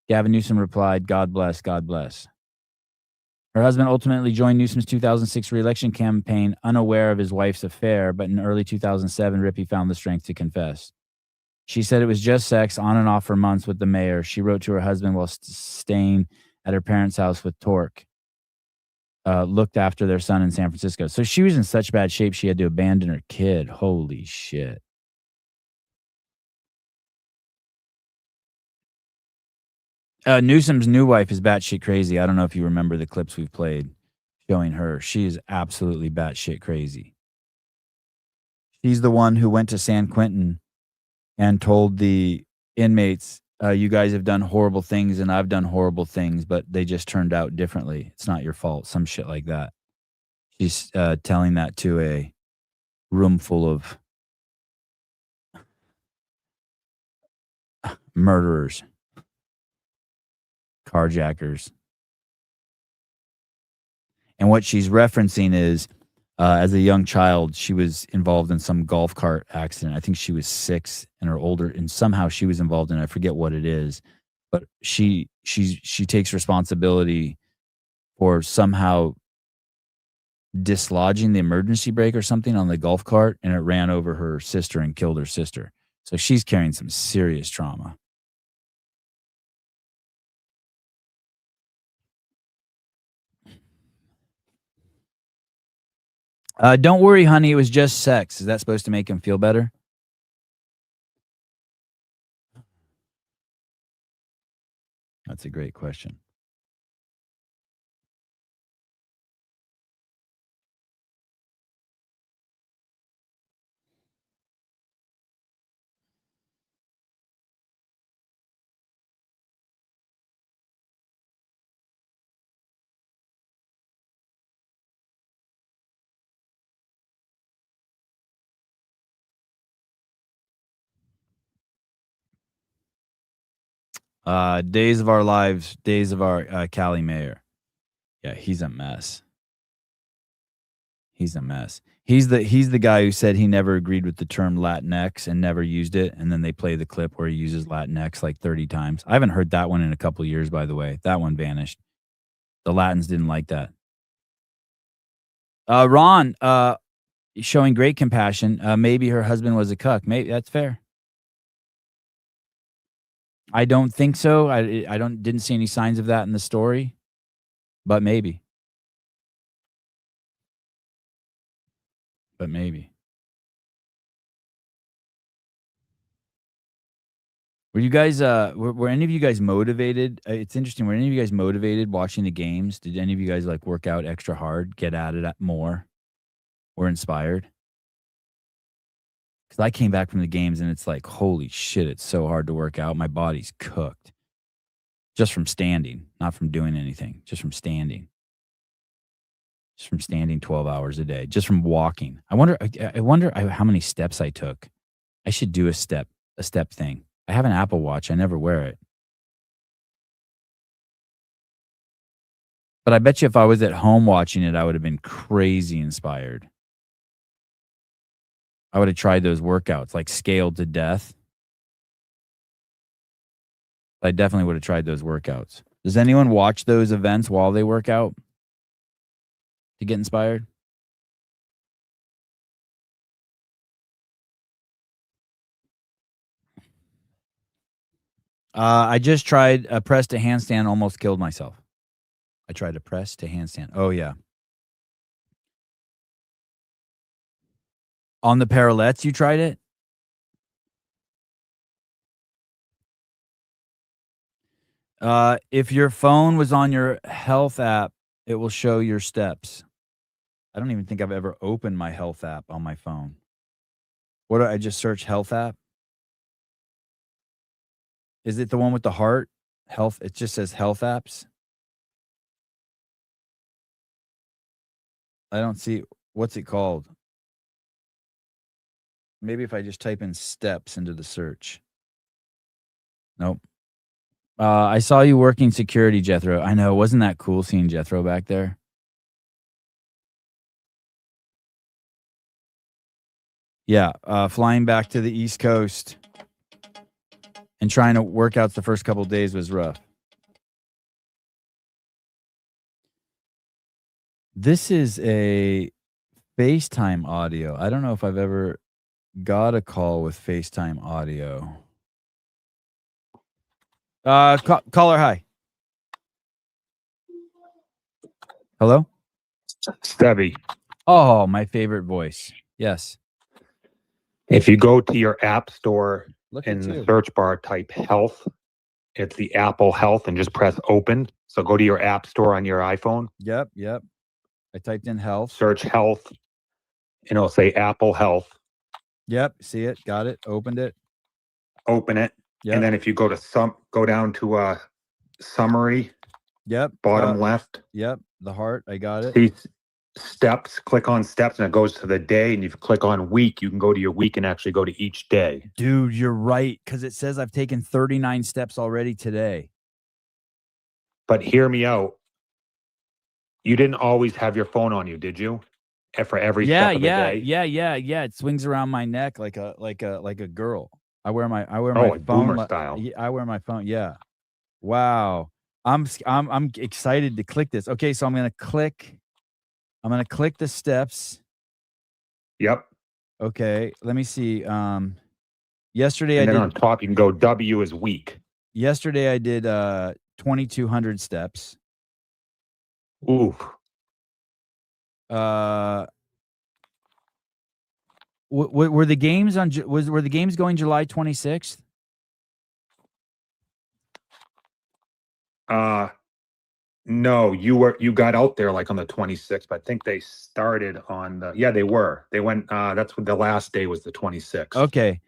Gavin Newsom replied, "God bless, God bless." Her husband ultimately joined Newsom's 2006 re-election campaign, unaware of his wife's affair, but in early 2007, Rippy found the strength to confess. She said it was just sex on and off for months with the mayor. She wrote to her husband while staying at her parents' house with Torque. Looked after their son in San Francisco. So she was in such bad shape, she had to abandon her kid. Holy shit. Newsom's new wife is batshit crazy. I don't know if you remember the clips we've played showing her. She is absolutely batshit crazy. She's the one who went to San Quentin and told the inmates, you guys have done horrible things and I've done horrible things, but they just turned out differently. It's not your fault. Some shit like that. She's telling that to a room full of murderers, carjackers. And what she's referencing is, as a young child, she was involved in some golf cart accident. I think she was 6 and or older, and somehow she was involved in it. I forget what it is, but she takes responsibility for somehow dislodging the emergency brake or something on the golf cart, and it ran over her sister and killed her sister. So she's carrying some serious trauma. Don't worry, honey. It was just sex. Is that supposed to make him feel better? That's a great question. Days of Our Lives, Days of Our Cali Mayor. Yeah, he's a mess. He's a mess. He's the guy who said he never agreed with the term Latinx and never used it, and then they play the clip where he uses Latinx like 30 times. I haven't heard that one in a couple years, by the way. That one vanished. The Latins didn't like that. Ron, showing great compassion. Maybe her husband was a cuck. Maybe that's fair. I don't think so. I didn't see any signs of that in the story, but maybe. But maybe. Were you guys were any of you guys motivated? It's interesting. Were any of you guys motivated watching the games? Did any of you guys like work out extra hard, get at it more, or inspired? Because I came back from the games and it's like, holy shit, it's so hard to work out. My body's cooked. Just from standing, not from doing anything, just from standing. Just from standing 12 hours a day, just from walking. I wonder how many steps I took. I should do a step thing. I have an Apple Watch. I never wear it. But I bet you if I was at home watching it, I would have been crazy inspired. I would have tried those workouts, like Scaled to Death. I definitely would have tried those workouts. Does anyone watch those events while they work out to get inspired? I just tried a press to handstand, almost killed myself. I tried a press to handstand. Oh, yeah. On the parallettes, you tried it? If your phone was on your health app, it will show your steps. I don't even think I've ever opened my health app on my phone. What do I just search health app? Is it the one with the heart? Health, it just says health apps. I don't see, what's it called? Maybe if I just type in steps into the search. Nope. I saw you working security, Jethro. I know. Wasn't that cool seeing Jethro back there? Yeah. Flying back to the East Coast and trying to work out the first couple of days was rough. This is a FaceTime audio. I don't know if I've ever got a call with FaceTime audio. Caller, hi. Hello? Stevie, Oh, my favorite voice. Yes. if you go to your app store Look in at the you. search bar, type health, it's the Apple Health, and just press open. So go to your app store on your iPhone, Yep. I typed in health. search health, and it'll say Apple Health. Yep. See it. Got it. Opened it. Open it. Yep. And then if you go to go down to summary, Yep. bottom left, Yep. The heart. I got it. see steps, click on steps, and it goes to the day. And if you click on week, you can go to your week and actually go to each day. Dude, you're right. Because it says I've taken 39 steps already today. But hear me out. You didn't always have your phone on you, did you? For every step of the day? Yeah. It swings around my neck like a girl. I wear my Oh, my like phone boomer style. I wear my phone. Yeah. Wow. I'm excited to click this. Okay, so I'm gonna click the steps. Yep. Okay, let me see. Yesterday And I then did on top, you can go W is week. yesterday I did 2,200 steps. Ooh. Were the games on were the games going July 26th? No, you got out there like on the 26th, but I think they started on they were. They went that's what the last day was, the 26th. Okay.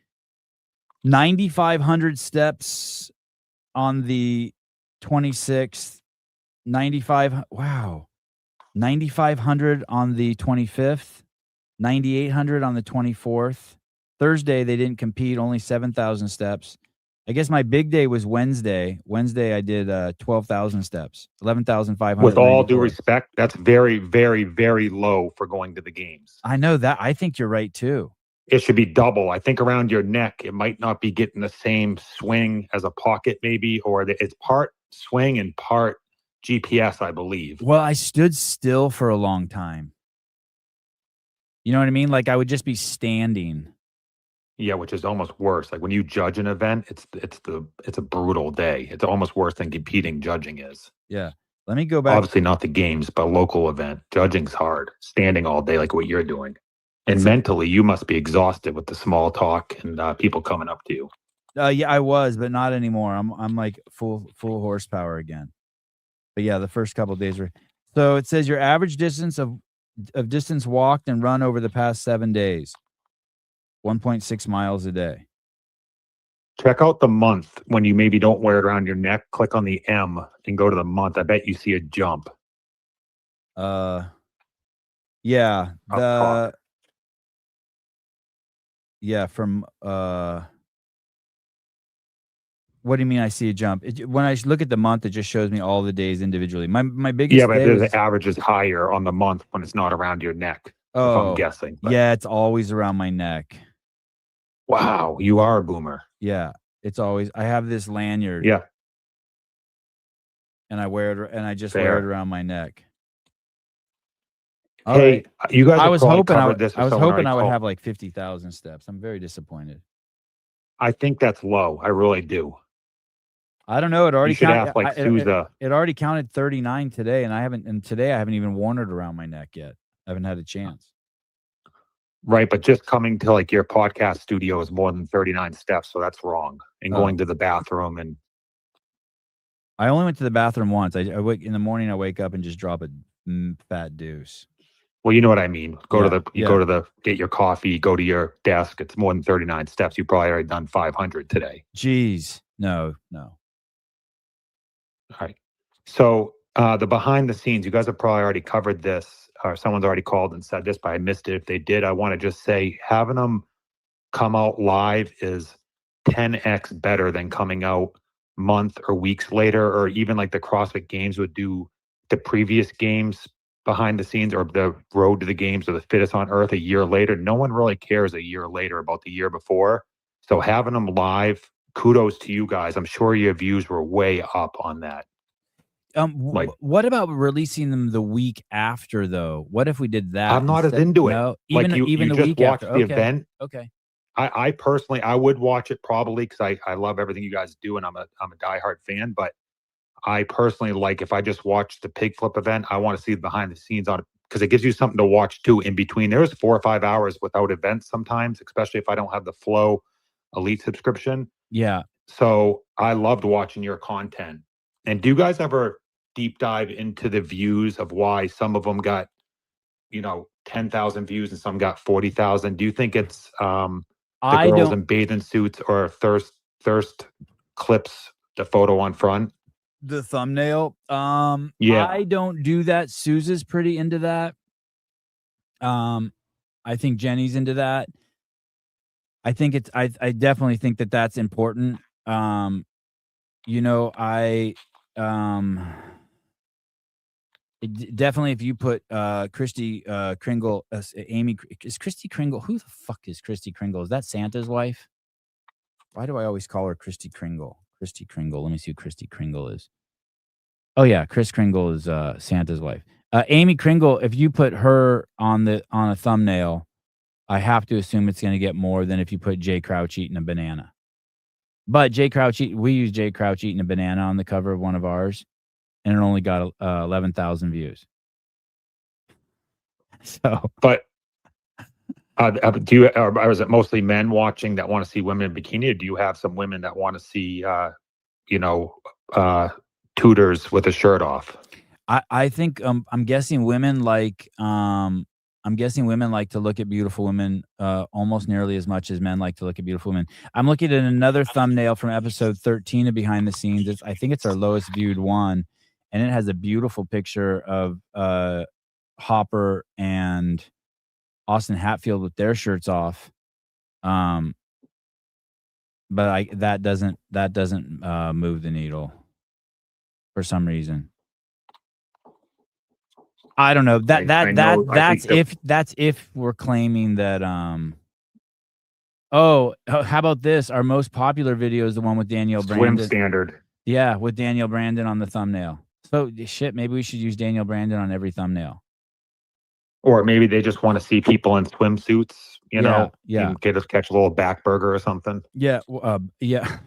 9,500 steps on the 26th. 9,500 on the 25th. 9,800 on the 24th. Thursday they didn't compete, only 7,000 steps. I guess my big day was Wednesday. Wednesday I did 12,000 steps. 11,500. With all due respect, that's very, very, very low for going to the games. I know that. I think you're right too. It should be double. I think around your neck, it might not be getting the same swing as a pocket, maybe, or it's part swing and part GPS, I believe. Well, I stood still for a long time. You know what I mean? Like I would just be standing. Yeah, which is almost worse. Like when you judge an event, it's a brutal day. It's almost worse than competing judging is. Yeah. Let me go back. Obviously not the games, but local event. Judging's hard. Standing all day like what you're doing. And mentally, you must be exhausted with the small talk and people coming up to you. Yeah, I was, but not anymore. I'm like full horsepower again. But yeah, the first couple of days were. So it says your average distance of distance walked and run over the past 7 days. 1.6 miles a day. Check out the month when you maybe don't wear it around your neck. Click on the M and go to the month. I bet you see a jump. Yeah, Up top. from what do you mean I see a jump? When I look at the month, it just shows me all the days individually. My biggest Yeah, but day was, the average is higher on the month when it's not around your neck. If I'm guessing. But yeah, it's always around my neck. wow, you are a boomer. Yeah, it's always. I have this lanyard. Yeah. And I wear it, and I just wear Fair. it around my neck. All Hey, right. you guys I have was probably hoping covered this. I was someone hoping already I would called. have like 50,000 steps. I'm very disappointed. I think that's low. I really do. I don't know. It already You should ask like Souza. it already counted 39 today, and today I haven't even worn it around my neck yet. I haven't had a chance. Right, but just coming to like your podcast studio is more than 39 steps, so that's wrong. And going to the bathroom and I only went to the bathroom once. I wake in the morning. I wake up and just drop a fat deuce. well, you know what I mean. Go to Yeah, the get your coffee, go to your desk. It's more than 39 steps. You probably already done 500 today. Jeez, no. All right. So the behind the scenes, you guys have probably already covered this, or someone's already called and said this, but I missed it. If they did, I want to just say having them come out live is 10x better than coming out month or weeks later, or even like the CrossFit Games would do the previous games behind the scenes, or the road to the games, or the fittest on earth a year later. No one really cares a year later about the year before. So having them live, kudos to you guys. I'm sure your views were way up on that. Like, What about releasing them the week after though? What if we did that? I'm not as into it. No, Like even you the just week watch after. the Okay. event. Okay. I personally, I would watch it probably because I love everything you guys do, and I'm a diehard fan. But I personally like, if I just watch the pig flip event, I want to see the behind the scenes on it because it gives you something to watch too in between. There's 4 or 5 hours without events sometimes, especially if I don't have the Flow Elite subscription. Yeah. So I loved watching your content. And do you guys ever deep dive into the views of why some of them got, 10,000 views and some got 40,000? Do you think it's the girls in bathing suits or thirst clips, the photo on front? The thumbnail. Yeah. I don't do that. Sousa's pretty into that. I think Jenny's into that. I think it's I definitely think that that's important. Definitely if you put Christy Kringle, Amy, is Christy Kringle, who the fuck is Christy Kringle? Is that Santa's wife? Why do I always call her Christy Kringle? Christy Kringle. Let me see who Christy Kringle is. Oh yeah, Chris Kringle is Santa's wife. Amy Kringle, if you put her on a thumbnail, I have to assume it's going to get more than if you put Jay Crouch eating a banana. But we use Jay Crouch eating a banana on the cover of one of ours, and it only got 11,000 views. So, but do you, or is it mostly men watching that want to see women in bikini, or do you have some women that want to see, tutors with a shirt off? I think I'm guessing women like to look at beautiful women almost nearly as much as men like to look at beautiful women. I'm looking at another thumbnail from episode 13 of Behind the Scenes. I think it's our lowest viewed one, and it has a beautiful picture of Hopper and Austin Hatfield with their shirts off. But that doesn't move the needle for some reason. I don't know. That's if we're claiming that how about this? Our most popular video is the one with Danielle Brandon. Swim standard. Yeah, with Danielle Brandon on the thumbnail. So shit, maybe we should use Danielle Brandon on every thumbnail. Or maybe they just want to see people in swimsuits, Yeah. and catch a little back burger or something. Yeah, yeah.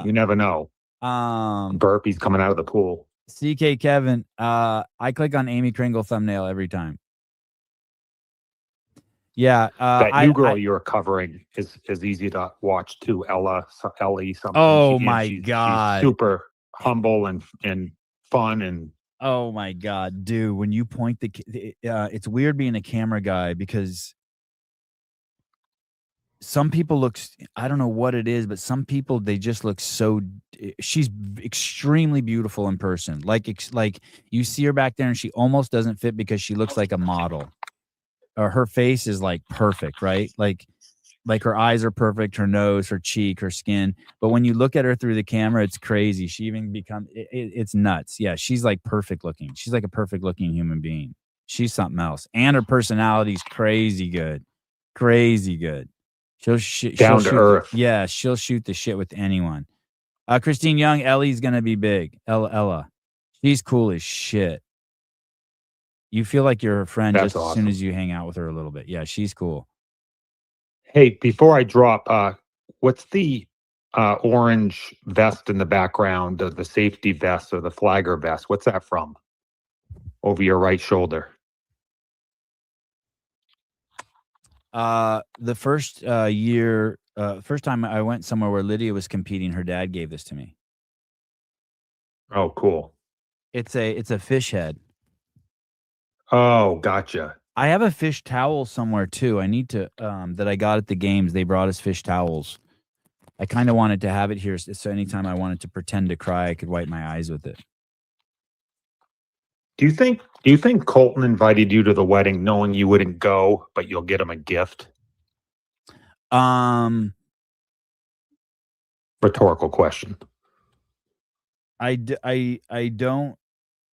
You never know. Burpees coming out of the pool. CK Kevin, I click on Amy Kringle thumbnail every time. Yeah, that new girl you're covering is easy to watch too. Ellie something. Oh my God, she's super humble and fun, and Oh my god, dude! When you point it's weird being a camera guy because some people I don't know what it is, but some people they just look so. She's extremely beautiful in person. Like you see her back there, and she almost doesn't fit because she looks like a model. Or her face is like perfect, right? Like her eyes are perfect, her nose, her cheek, her skin. But when you look at her through the camera, it's crazy. She even it's nuts. Yeah, she's like perfect looking. She's like a perfect looking human being. She's something else, and her personality's crazy good, crazy good. She'll Down to earth. Yeah, she'll shoot the shit with anyone. Christine Young, Ellie's gonna be big. Ella, she's cool as shit. You feel like you're her friend That's just as awesome. soon as you hang out with her a little bit. Yeah, she's cool. Hey, before I drop, what's the orange vest in the background, the safety vest or the flagger vest? What's that from? Over your right shoulder. The first first time I went somewhere where Lydia was competing, her dad gave this to me. Oh, cool. It's a fish head. Oh, gotcha. I have a fish towel somewhere too. I need to that I got at the games. They brought us fish towels. I kind of wanted to have it here so anytime I wanted to pretend to cry, I could wipe my eyes with it. Do you think Colton invited you to the wedding knowing you wouldn't go, but you'll get him a gift? Rhetorical question. I don't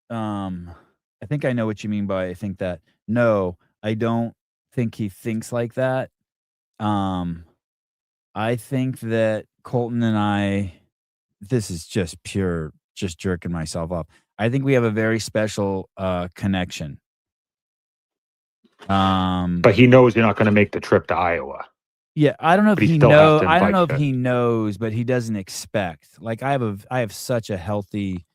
I think I know what you mean by I think that. No, I don't think he thinks like that. I think that Colton and I, this is just jerking myself up. I think we have a very special connection. But he knows you're not going to make the trip to Iowa. Yeah, I don't know if But he he still has knows. to I don't know invite if you. he knows, but he doesn't expect. Like I have such a healthy,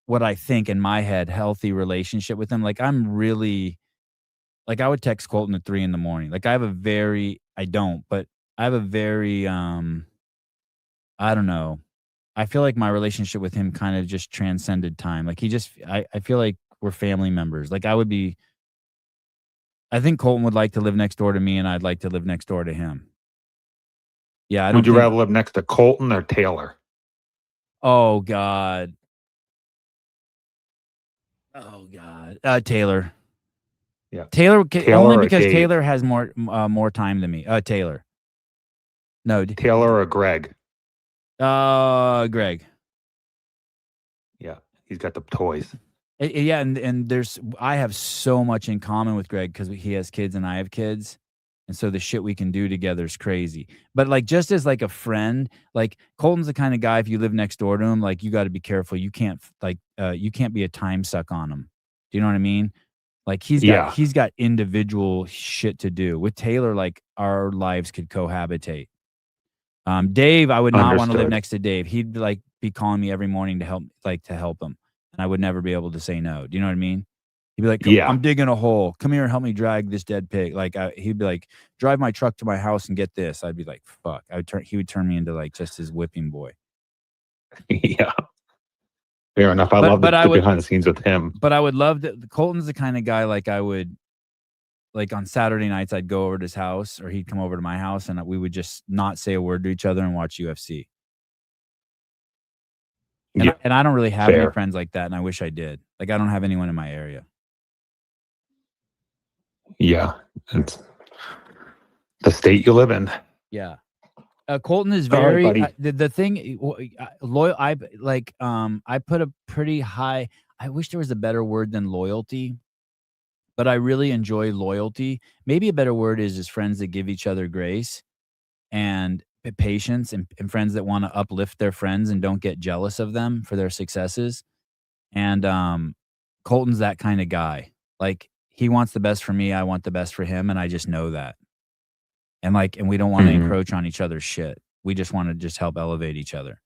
what I think in my head, healthy relationship with him. Like I'm really, like I would text Colton at 3 a.m. Like I have a very, I don't, but I have a very, I don't know. I feel like my relationship with him kind of just transcended time. Like I feel like we're family members. Like I think Colton would like to live next door to me and I'd like to live next door to him. Yeah. I don't Would you think- rather live next to Colton or Taylor? Oh God. Oh God. Taylor. Yeah. Taylor Taylor only or because Dave? Taylor has more time than me. Taylor. No. Taylor or Greg? Greg. Yeah, he's got the toys. Yeah, and I have so much in common with Greg because he has kids and I have kids, and so the shit we can do together is crazy. But like just as like a friend, like Colton's the kind of guy if you live next door to him, like you got to be careful. You can't you can't be a time suck on him. Do you know what I mean? Like he's got individual shit to do. With Taylor, like our lives could cohabitate. Dave, I would not want to live Understood. next to Dave. He'd be calling me every morning to help him. And I would never be able to say no. Do you know what I mean? He'd be like, Yeah. I'm digging a hole. Come here and help me drag this dead pig. Like he'd be like, drive my truck to my house and get this. I'd be like, fuck. He would turn me into like just his whipping boy. Yeah. Fair enough. I love the behind the scenes with him. But I would love to. Colton's the kind of guy like I would, like on Saturday nights, I'd go over to his house or he'd come over to my house and we would just not say a word to each other and watch UFC. And I don't really have any Fair. friends like that, and I wish I did. Like I don't have anyone in my area. Yeah. It's the state you live in. Yeah. Colton is All right, very buddy. the thing loyal. I put a pretty high. I wish there was a better word than loyalty, but I really enjoy loyalty. Maybe a better word is friends that give each other grace and patience, and friends that want to uplift their friends and don't get jealous of them for their successes. And Colton's that kind of guy. Like he wants the best for me, I want the best for him, and I just know that. And we don't want to encroach on each other's shit. We just want to just help elevate each other.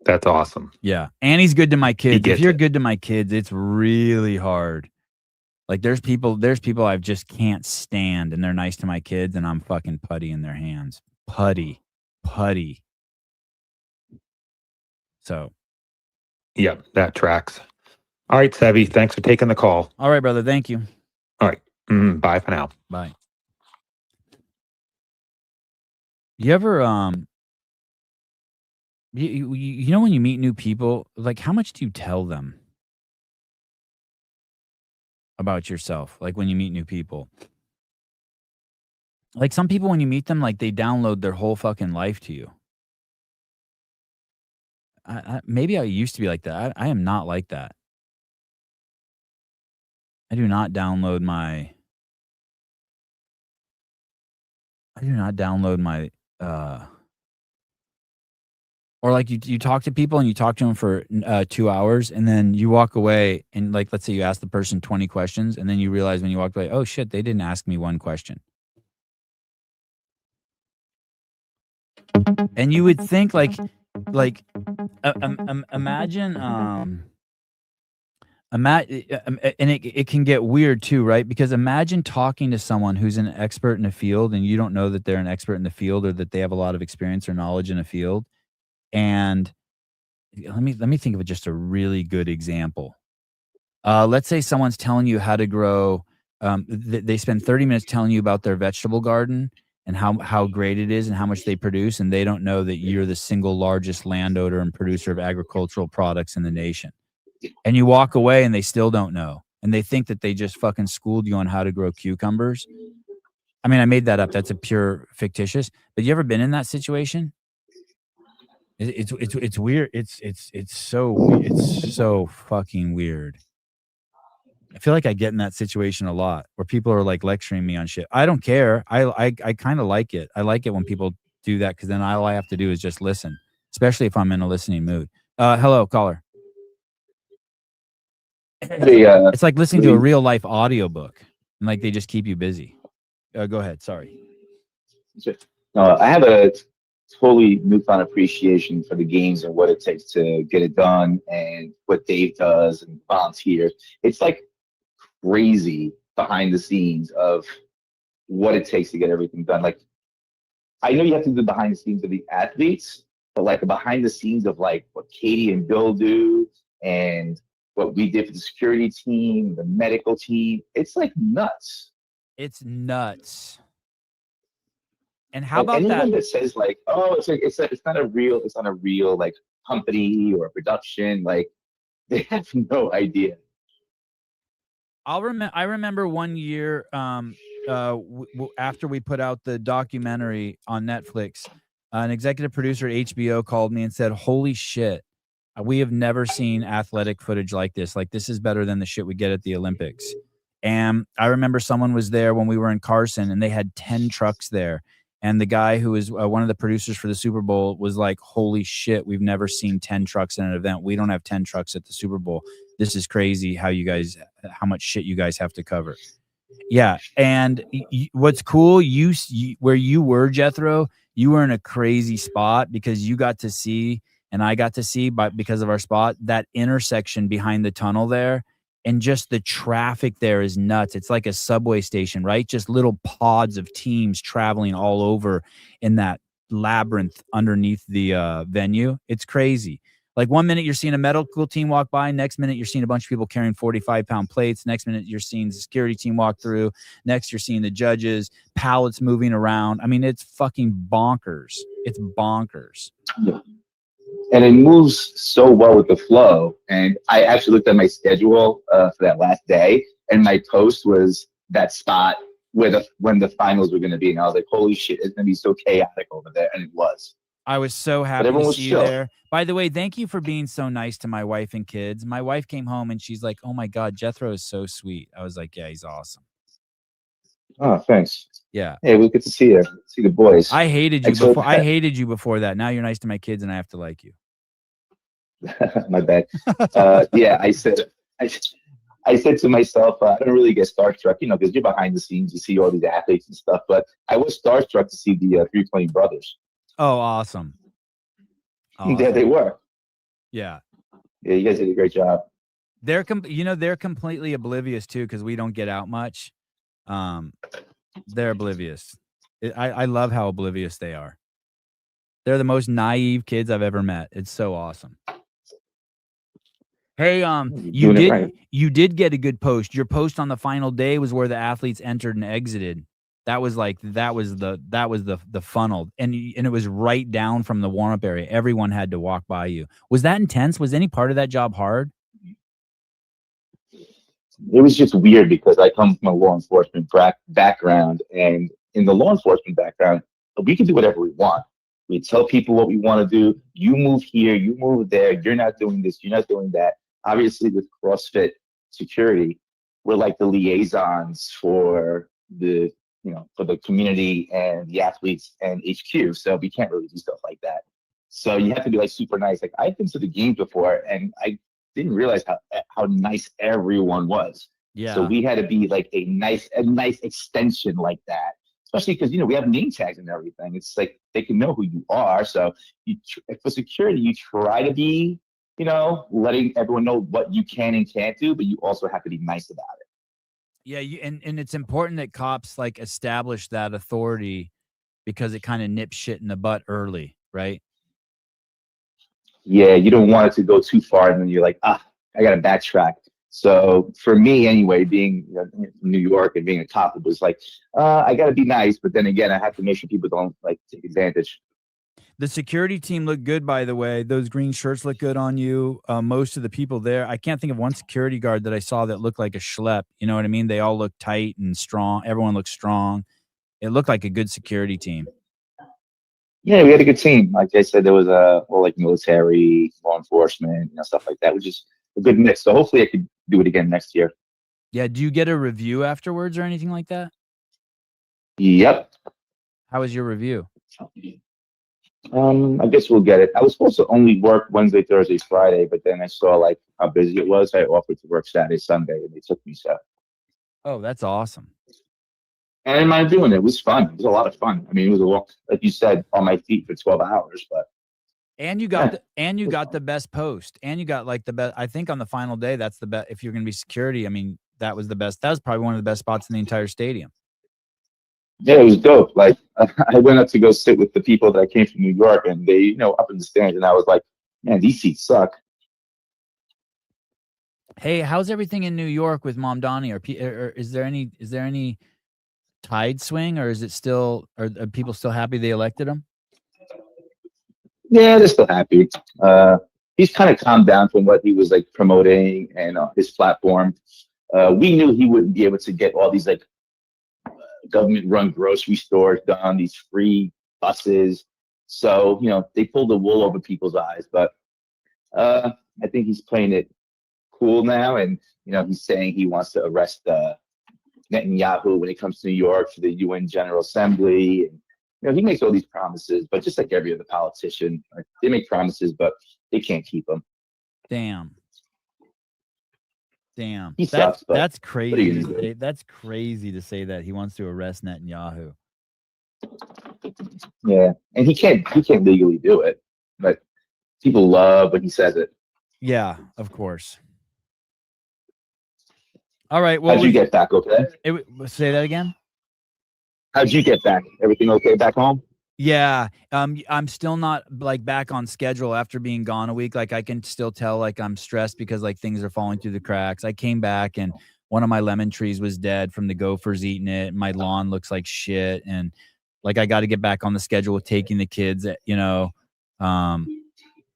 That's awesome. Yeah. And he's good to my kids. If gets you're it. good to my kids, it's really hard. Like there's people I just can't stand and they're nice to my kids and I'm fucking putty in their hands. Putty. So Yep, that tracks. All right, Sevy, thanks for taking the call. All right, brother. Thank you. All right, bye for now. Bye. You ever you know when you meet new people, like how much do you tell them about yourself? Like when you meet new people. Like some people when you meet them, like they download their whole fucking life to you. Maybe I used to be like that. I am not like that. I do not download my or like you talk to people and you talk to them for 2 hours and then you walk away and like let's say you ask the person 20 questions and then you realize when you walk away, oh shit, they didn't ask me one question. And you would think imagine and it can get weird too, right? Because imagine talking to someone who's an expert in a field and you don't know that they're an expert in the field or that they have a lot of experience or knowledge in a field. And let me think of just a really good example. Let's say someone's telling you how to grow. They spend 30 minutes telling you about their vegetable garden and how great it is and how much they produce, and they don't know that you're the single largest landowner and producer of agricultural products in the nation. And you walk away and they still don't know. And they think that they just fucking schooled you on how to grow cucumbers. I mean, I made that up. That's a pure fictitious. But you ever been in that situation? It's weird. It's so fucking weird. I feel like I get in that situation a lot where people are like lecturing me on shit. I don't care. I kind of like it. I like it when people do that because then all I have to do is just listen, especially if I'm in a listening mood. Hello, caller. It's like listening to a real life audiobook and like they just keep you busy. Go ahead. Sorry. I have a totally newfound appreciation for the games and what it takes to get it done and what Dave does and volunteers. It's like crazy behind the scenes of what it takes to get everything done. Like, I know you have to do the behind the scenes of the athletes, but like the behind the scenes of like what Katie and Bill do and what we did for the security team, the medical team, it's like nuts. It's nuts. And how about anyone that says like, oh, it's not a real like company or production, like they have no idea. I remember one year after we put out the documentary on Netflix, an executive producer at HBO called me and said, holy shit, we have never seen athletic footage like this. Like, this is better than the shit we get at the Olympics. And I remember someone was there when we were in Carson and they had 10 trucks there. And the guy who was one of the producers for the Super Bowl was like, holy shit, we've never seen 10 trucks in an event. We don't have 10 trucks at the Super Bowl. This is crazy how much shit you guys have to cover. Yeah. And what's cool, where you were, Jethro, you were in a crazy spot because you got to see, and I got to see, because of our spot, that intersection behind the tunnel there. And just the traffic there is nuts. It's like a subway station, right? Just little pods of teams traveling all over in that labyrinth underneath the venue. It's crazy. Like 1 minute you're seeing a medical team walk by. Next minute you're seeing a bunch of people carrying 45-pound plates. Next minute you're seeing the security team walk through. Next you're seeing the judges, pallets moving around. I mean, it's fucking bonkers. It's bonkers. And it moves so well with the flow. And I actually looked at my schedule for that last day, and my post was that spot where when the finals were going to be. And I was like, holy shit, it's going to be so chaotic over there. And it was. I was so happy to see you there. By the way, thank you for being so nice to my wife and kids. My wife came home and she's like, oh my God, Jethro is so sweet. I was like, yeah, he's awesome. Oh, thanks. Yeah. Hey, we get to see you. See the boys. I hated you before. I hated you before that. Now you're nice to my kids and I have to like you. My bad. Yeah, I said to myself, I don't really get starstruck, because you're behind the scenes, you see all these athletes and stuff, but I was starstruck to see the 320 brothers. Oh, awesome. Yeah, they were. Yeah. Yeah, you guys did a great job. They're completely oblivious too, because we don't get out much. They're oblivious. I love how oblivious they are. They're the most naive kids I've ever met. It's so awesome. Hey, Doing it right. you did get a good post. Your post on the final day was where the athletes entered and exited. That was the funnel, and it was right down from the warm up area. Everyone had to walk by you. Was that intense? Was any part of that job hard? It was just weird because I come from a law enforcement background, and in the law enforcement background, we can do whatever we want. We tell people what we want to do. You move here, you move there. You're not doing this. You're not doing that. Obviously, with CrossFit security, we're like the liaisons for the for the community and the athletes and HQ. So we can't really do stuff like that. So you have to be like super nice. Like I've been to the games before, and I didn't realize how nice everyone was. Yeah. So we had to be like a nice extension like that. Especially because we have name tags and everything. It's like they can know who you are. So for security, you try to be, letting everyone know what you can and can't do, but you also have to be nice about it. Yeah, and it's important that cops like establish that authority because it kind of nips shit in the butt early, right? Yeah, you don't want it to go too far, and then you're like, I got to backtrack. So for me, anyway, being from New York and being a cop, it was like, I got to be nice, but then again, I have to make sure people don't like take advantage. The security team looked good, by the way. Those green shirts look good on you. Most of the people there, I can't think of one security guard that I saw that looked like a schlep. You know what I mean? They all look tight and strong. Everyone looks strong. It looked like a good security team. Yeah, we had a good team. Like I said, there was like military, law enforcement, stuff like that, which is a good mix. So hopefully I could do it again next year. Yeah. Do you get a review afterwards or anything like that? Yep. How was your review? I guess we'll get it. I was supposed to only work Wednesday, Thursday, Friday, but then I saw like how busy it was. I offered to work Saturday, Sunday, and they took me. So. Oh, that's awesome. And I didn't mind doing it. It was fun. It was a lot of fun. I mean, it was a walk, like you said, on my feet for 12 hours, but. And you got the best post, and you got like the best. I think on the final day, that's the best. If you're going to be security, I mean, that was the best. That was probably one of the best spots in the entire stadium. Yeah, it was dope. Like I went up to go sit with the people that came from New York, and they, up in the stands, and I was like, man, these seats suck. Hey, how's everything in New York with Mom Donnie? Or is there any tide swing, or is it still? Are people still happy they elected him? Yeah, they're still happy. He's kind of calmed down from what he was like promoting and his platform. We knew he wouldn't be able to get all these like government-run grocery stores done, these free buses. So, they pulled the wool over people's eyes. But I think he's playing it cool now. And, he's saying he wants to arrest Netanyahu when it comes to New York for the UN General Assembly. And, he makes all these promises, but just like every other politician, they make promises, but they can't keep them. Damn. He sucks, but that's crazy. what are you gonna do? That's crazy to say that he wants to arrest Netanyahu. Yeah, and he can't legally do it, but people love when he says it. Yeah, of course. All right. Well, How'd you get back? Okay. Say that again. How'd you get back? Everything okay back home? Yeah. I'm still not like back on schedule after being gone a week. Like I can still tell like I'm stressed because like things are falling through the cracks. I came back and one of my lemon trees was dead from the gophers eating it. My lawn looks like shit. And like I got to get back on the schedule with taking the kids,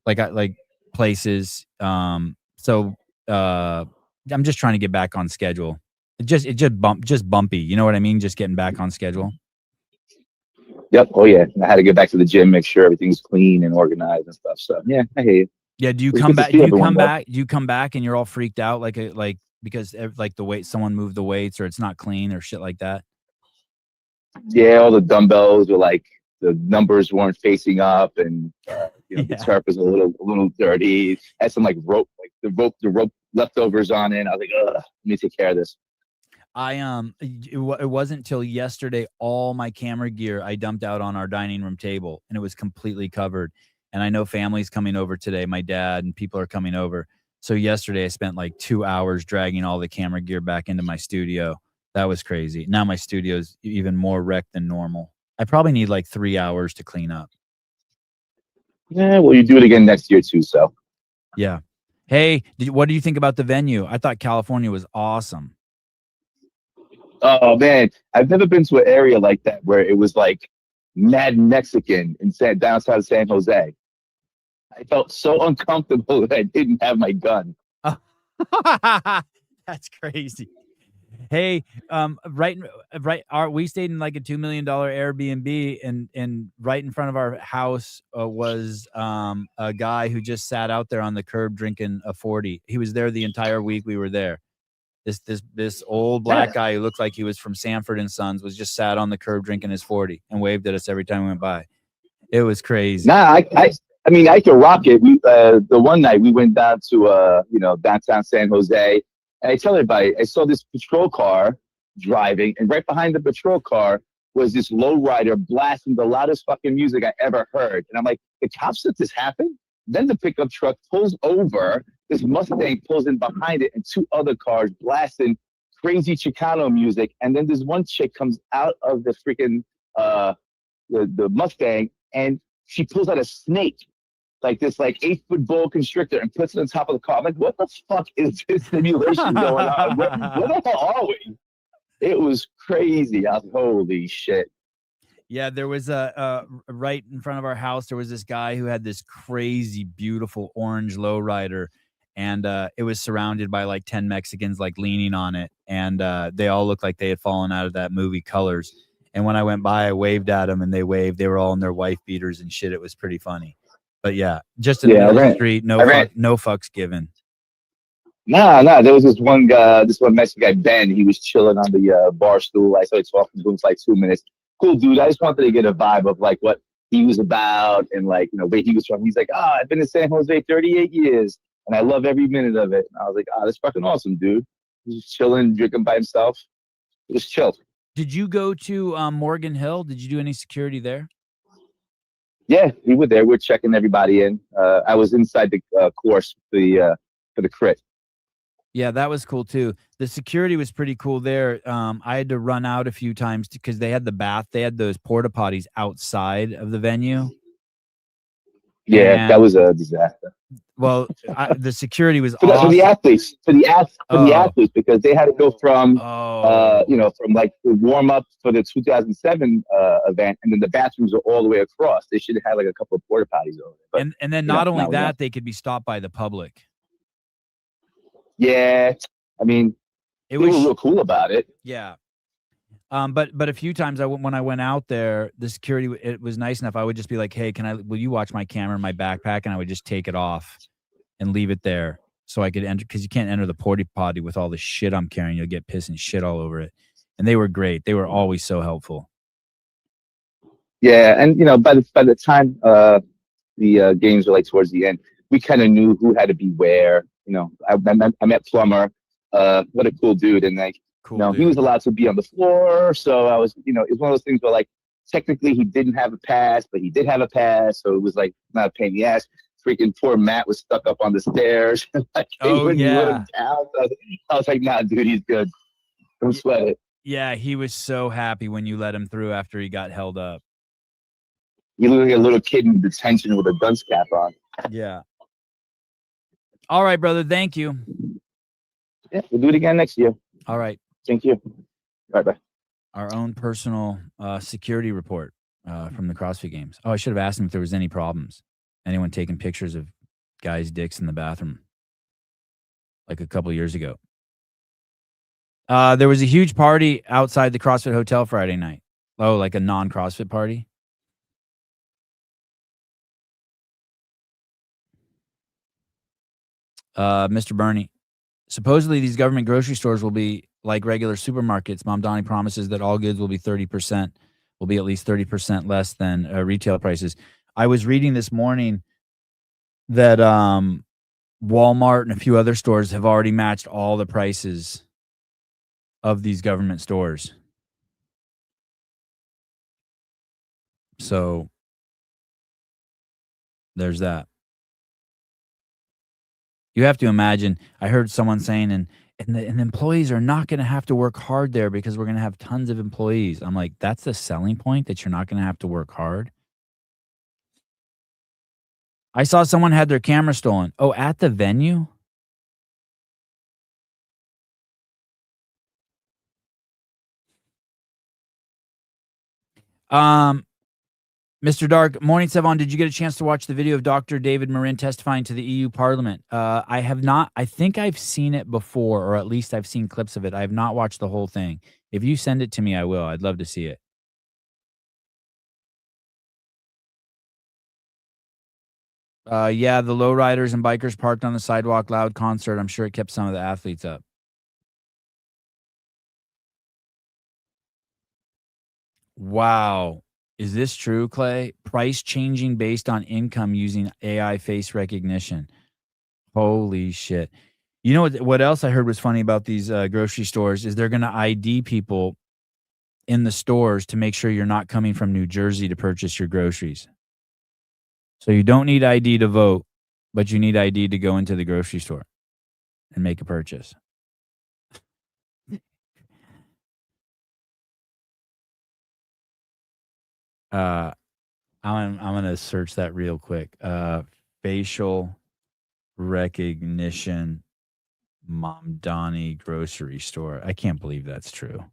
like places. So I'm just trying to get back on schedule. Just bumpy. You know what I mean? Just getting back on schedule. Yep. Oh yeah. I had to get back to the gym, make sure everything's clean and organized and stuff. So yeah, I hear you. Yeah. Do you It's come good to back? see Do you everyone, come though. back? Do you come back and you're all freaked out because like the weight, someone moved the weights or it's not clean or shit like that? Yeah, all the dumbbells were like the numbers weren't facing up, and the turf was a little dirty. Had some like rope, like the rope leftovers on it. I was like, ugh, let me take care of this. It wasn't till yesterday all my camera gear I dumped out on our dining room table and it was completely covered. And I know family's coming over today. My dad and people are coming over. So yesterday I spent like 2 hours dragging all the camera gear back into my studio. That was crazy. Now my studio's even more wrecked than normal. I probably need like 3 hours to clean up. Yeah, well, you do it again next year too. So Yeah. Hey, what do you think about the venue? I thought California was awesome. Oh man, I've never been to an area like that where it was like mad Mexican in downtown San Jose. I felt so uncomfortable that I didn't have my gun. That's crazy. Hey, right. We stayed in like a $2 million Airbnb, and right in front of our house was a guy who just sat out there on the curb drinking a 40. He was there the entire week we were there. This old black guy who looked like he was from Sanford and Sons was just sat on the curb drinking his 40 and waved at us every time we went by. It was crazy. Nah, I mean, I could rock it. We the one night we went down to downtown San Jose, and I tell everybody I saw this patrol car driving, and right behind the patrol car was this lowrider blasting the loudest fucking music I ever heard. And I'm like, the cops let this happen? Then the pickup truck pulls over. This Mustang pulls in behind it, and two other cars blasting crazy Chicano music. And then this one chick comes out of the freaking the Mustang, and she pulls out a snake, like this 8-foot boa constrictor, and puts it on top of the car. I'm like, what the fuck is this simulation going on? Where the hell are we? It was crazy. I was holy shit. Yeah, there was right in front of our house, there was this guy who had this crazy, beautiful orange lowrider, and it was surrounded by like 10 Mexicans like leaning on it, and they all looked like they had fallen out of that movie Colors. And when I went by, I waved at them, and they waved. They were all in their wife beaters and shit. It was pretty funny. But yeah, just in the street, no fucks given. Nah. There was this one Mexican guy, Ben. He was chilling on the bar stool. I started talking to him for like 2 minutes. Cool dude. I just wanted to get a vibe of like what he was about and like, where he was from. He's like, I've been in San Jose 38 years and I love every minute of it. And I was like, that's fucking awesome, dude. He was chilling, drinking by himself. It was chill. Did you go to Morgan Hill? Did you do any security there? Yeah, we were there. We're checking everybody in. I was inside the course for the crit. Yeah, that was cool too. The security was pretty cool there. I had to run out a few times because they had the bath. They had those porta potties outside of the venue. Yeah, that was a disaster. Well, the security was for awesome. the athletes, because they had to go from from like the warm up for the 2007 event, and then the bathrooms are all the way across. They should have had like a couple of porta potties over there. But, and then not only that, they could be stopped by the public. Yeah, I mean, they were real cool about it. Yeah. But a few times when I went out there, the security, it was nice enough. I would just be like, hey, will you watch my camera in my backpack? And I would just take it off and leave it there so I could enter, because you can't enter the porta potty with all the shit I'm carrying. You'll get piss and shit all over it. And they were great. They were always so helpful. Yeah, and by the time the games were like towards the end, we kind of knew who had to be where. I met Plummer. What a cool dude, and like. Cool, he was allowed to be on the floor, so I was, it's one of those things where like technically he didn't have a pass, but he did have a pass, so it was like not a pain in the ass. Freaking poor Matt was stuck up on the stairs. Like, let him down. I was like, nah, dude, he's good. Don't sweat it. Yeah, he was so happy when you let him through after he got held up. He looked like a little kid in detention with a dunce cap on. Yeah. All right, brother. Thank you. Yeah, we'll do it again next year. All right. Thank you. Bye-bye. Our own personal security report from the CrossFit Games. Oh, I should have asked him if there was any problems. Anyone taking pictures of guys' dicks in the bathroom like a couple of years ago. There was a huge party outside the CrossFit Hotel Friday night. Oh, like a non-CrossFit party? Mr. Bernie. Supposedly, these government grocery stores will be like regular supermarkets. Mom Donnie promises that all goods will be at least 30% less than retail prices. I was reading this morning that Walmart and a few other stores have already matched all the prices of these government stores. So there's that. You have to imagine, I heard someone saying, and the employees are not going to have to work hard there because we're going to have tons of employees. I'm like, that's the selling point, that you're not going to have to work hard? I saw someone had their camera stolen. Oh, at the venue? Mr. Dark, morning, Sevon. Did you get a chance to watch the video of Dr. David Marin testifying to the EU Parliament? I have not. I think I've seen it before, or at least I've seen clips of it. I have not watched the whole thing. If you send it to me, I will. I'd love to see it. Yeah, the lowriders and bikers parked on the sidewalk, loud concert. I'm sure it kept some of the athletes up. Wow. Is this true, Clay? Price changing based on income using AI face recognition. Holy shit. You know what else I heard was funny about these grocery stores is they're going to ID people in the stores to make sure you're not coming from New Jersey to purchase your groceries. So you don't need ID to vote, but you need ID to go into the grocery store and make a purchase. I'm gonna search that real quick. Facial recognition Mamdani grocery store. I can't believe that's true.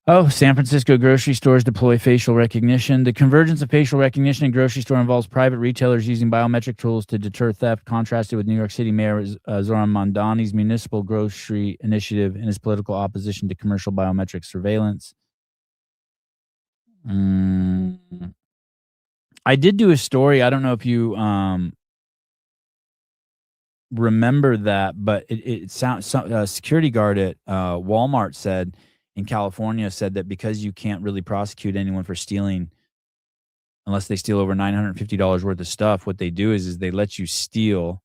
Oh, San Francisco grocery stores deploy facial recognition. The convergence of facial recognition in grocery store involves private retailers using biometric tools to deter theft, contrasted with New York City Mayor Zohran Mamdani's municipal grocery initiative and his political opposition to commercial biometric surveillance. I did do a story. I don't know if you remember that, but it sounds a security guard at Walmart said in California said that because you can't really prosecute anyone for stealing unless they steal over $950 worth of stuff, what they do is they let you steal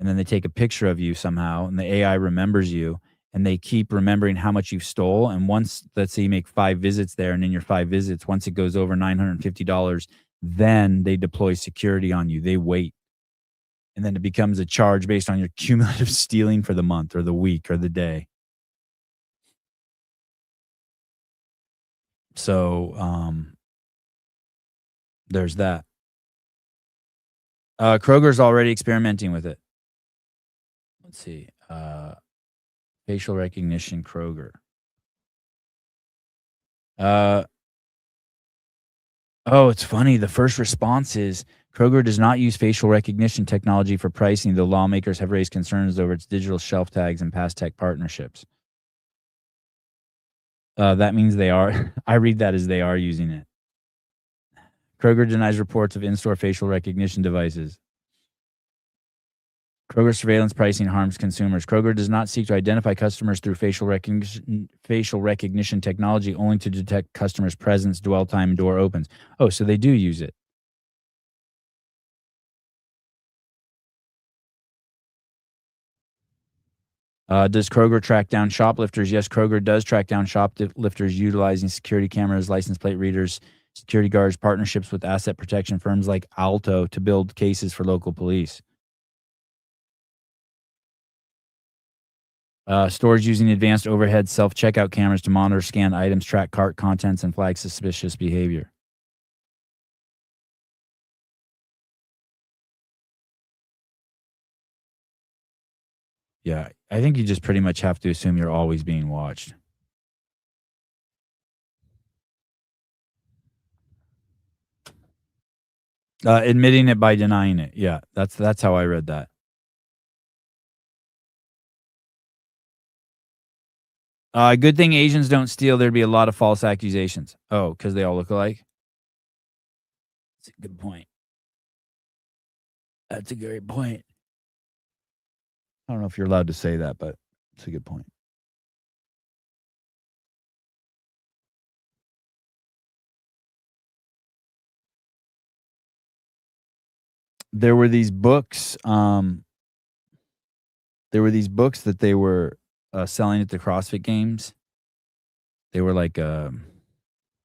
and then they take a picture of you somehow and the AI remembers you and they keep remembering how much you stole. And once, let's say you make 5 visits there and in your 5 visits, once it goes over $950, then they deploy security on you. They wait. And then it becomes a charge based on your cumulative stealing for the month or the week or the day. So there's that. Kroger's already experimenting with it. Let's see. Facial recognition Kroger. Oh, it's funny. The first response is Kroger does not use facial recognition technology for pricing, though lawmakers have raised concerns over its digital shelf tags and past tech partnerships. That means they are. I read that as they are using it. Kroger denies reports of in-store facial recognition devices. Kroger surveillance pricing harms consumers. Kroger does not seek to identify customers through facial recognition technology, only to detect customers' presence, dwell time, and door opens. Oh, so they do use it. Does Kroger track down shoplifters? Yes, Kroger does track down shoplifters utilizing security cameras, license plate readers, security guards, partnerships with asset protection firms like Alto to build cases for local police. Stores using advanced overhead self-checkout cameras to monitor, scan items, track cart contents, and flag suspicious behavior. Yeah, I think you just pretty much have to assume you're always being watched. Admitting it by denying it. Yeah, that's how I read that. Good thing Asians don't steal. There'd be a lot of false accusations. Oh, because they all look alike? That's a good point. That's a great point. I don't know if you're allowed to say that, but it's a good point. There were these books. That they were selling at the CrossFit Games. They were like, I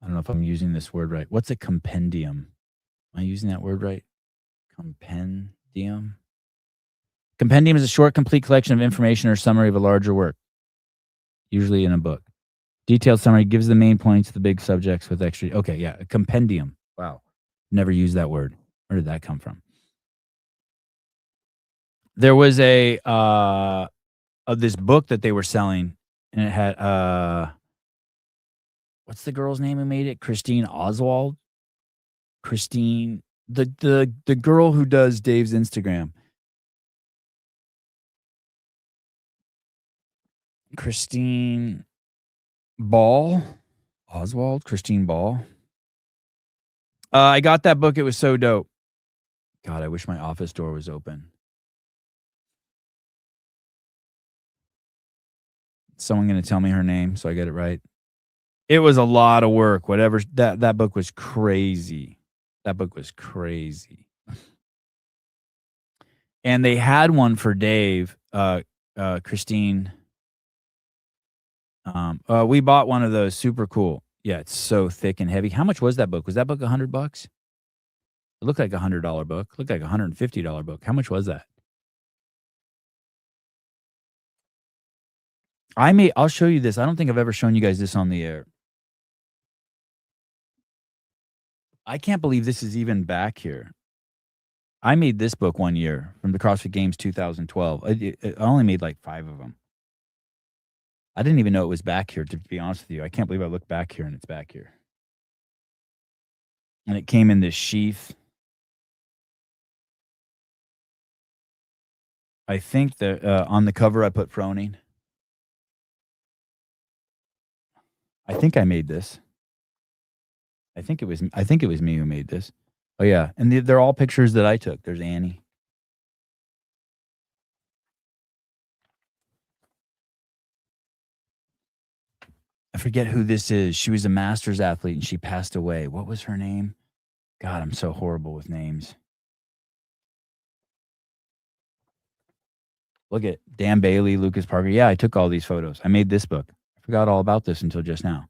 don't know if I'm using this word right. What's a compendium? Am I using that word right? Compendium? Compendium is a short, complete collection of information or summary of a larger work, usually in a book. Detailed summary gives the main points, the big subjects with extra. Okay, yeah, a compendium. Wow. Never used that word. Where did that come from? There was a of this book that they were selling, and it had what's the girl's name who made it? Christine Oswald. Christine, the girl who does Dave's Instagram. Christine Ball. Oswald. Christine Ball. I got that book. It was so dope. God, I wish my office door was open. Someone going to tell me her name so I get it right. It was a lot of work. Whatever. That book was crazy. That book was crazy. And they had one for Dave, Christine. We bought one of those. Super cool. Yeah, it's so thick and heavy. How much was that book? Was that book $100? It looked like $100 book. It looked like $150 book. How much was that? I'll show you this. I don't think I've ever shown you guys this on the air. I can't believe this is even back here. I made this book one year from the CrossFit Games 2012. I only made like 5 of them. I didn't even know it was back here, to be honest with you. I can't believe I looked back here and it's back here. And it came in this sheath. I think that on the cover I put proning. I think I made this. I think it was me who made this. Oh yeah, and they're all pictures that I took. There's Annie. I forget who this is. She was a masters athlete and she passed away. What was her name? God, I'm so horrible with names. Look at Dan Bailey, Lucas Parker. Yeah, I took all these photos. I made this book. I forgot all about this until just now.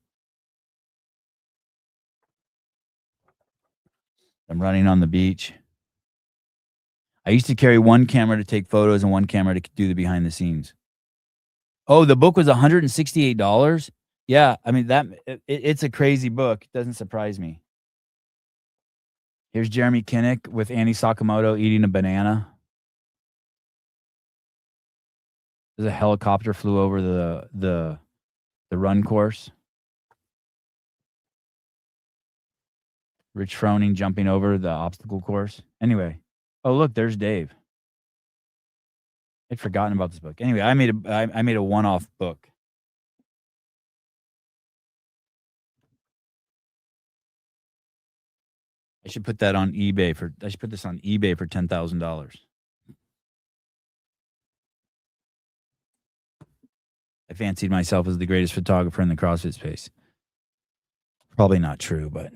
I'm running on the beach. I used to carry one camera to take photos and one camera to do the behind the scenes. Oh, the book was $168? Yeah, I mean, it's a crazy book. It doesn't surprise me. Here's Jeremy Kinnick with Annie Sakamoto eating a banana. There's a helicopter flew over the run course. Rich Froning jumping over the obstacle course. Anyway. Oh, look, there's Dave. I'd forgotten about this book. Anyway, I made a one-off book. I should put that on eBay I should put this on eBay for $10,000. I fancied myself as the greatest photographer in the CrossFit space. Probably not true, but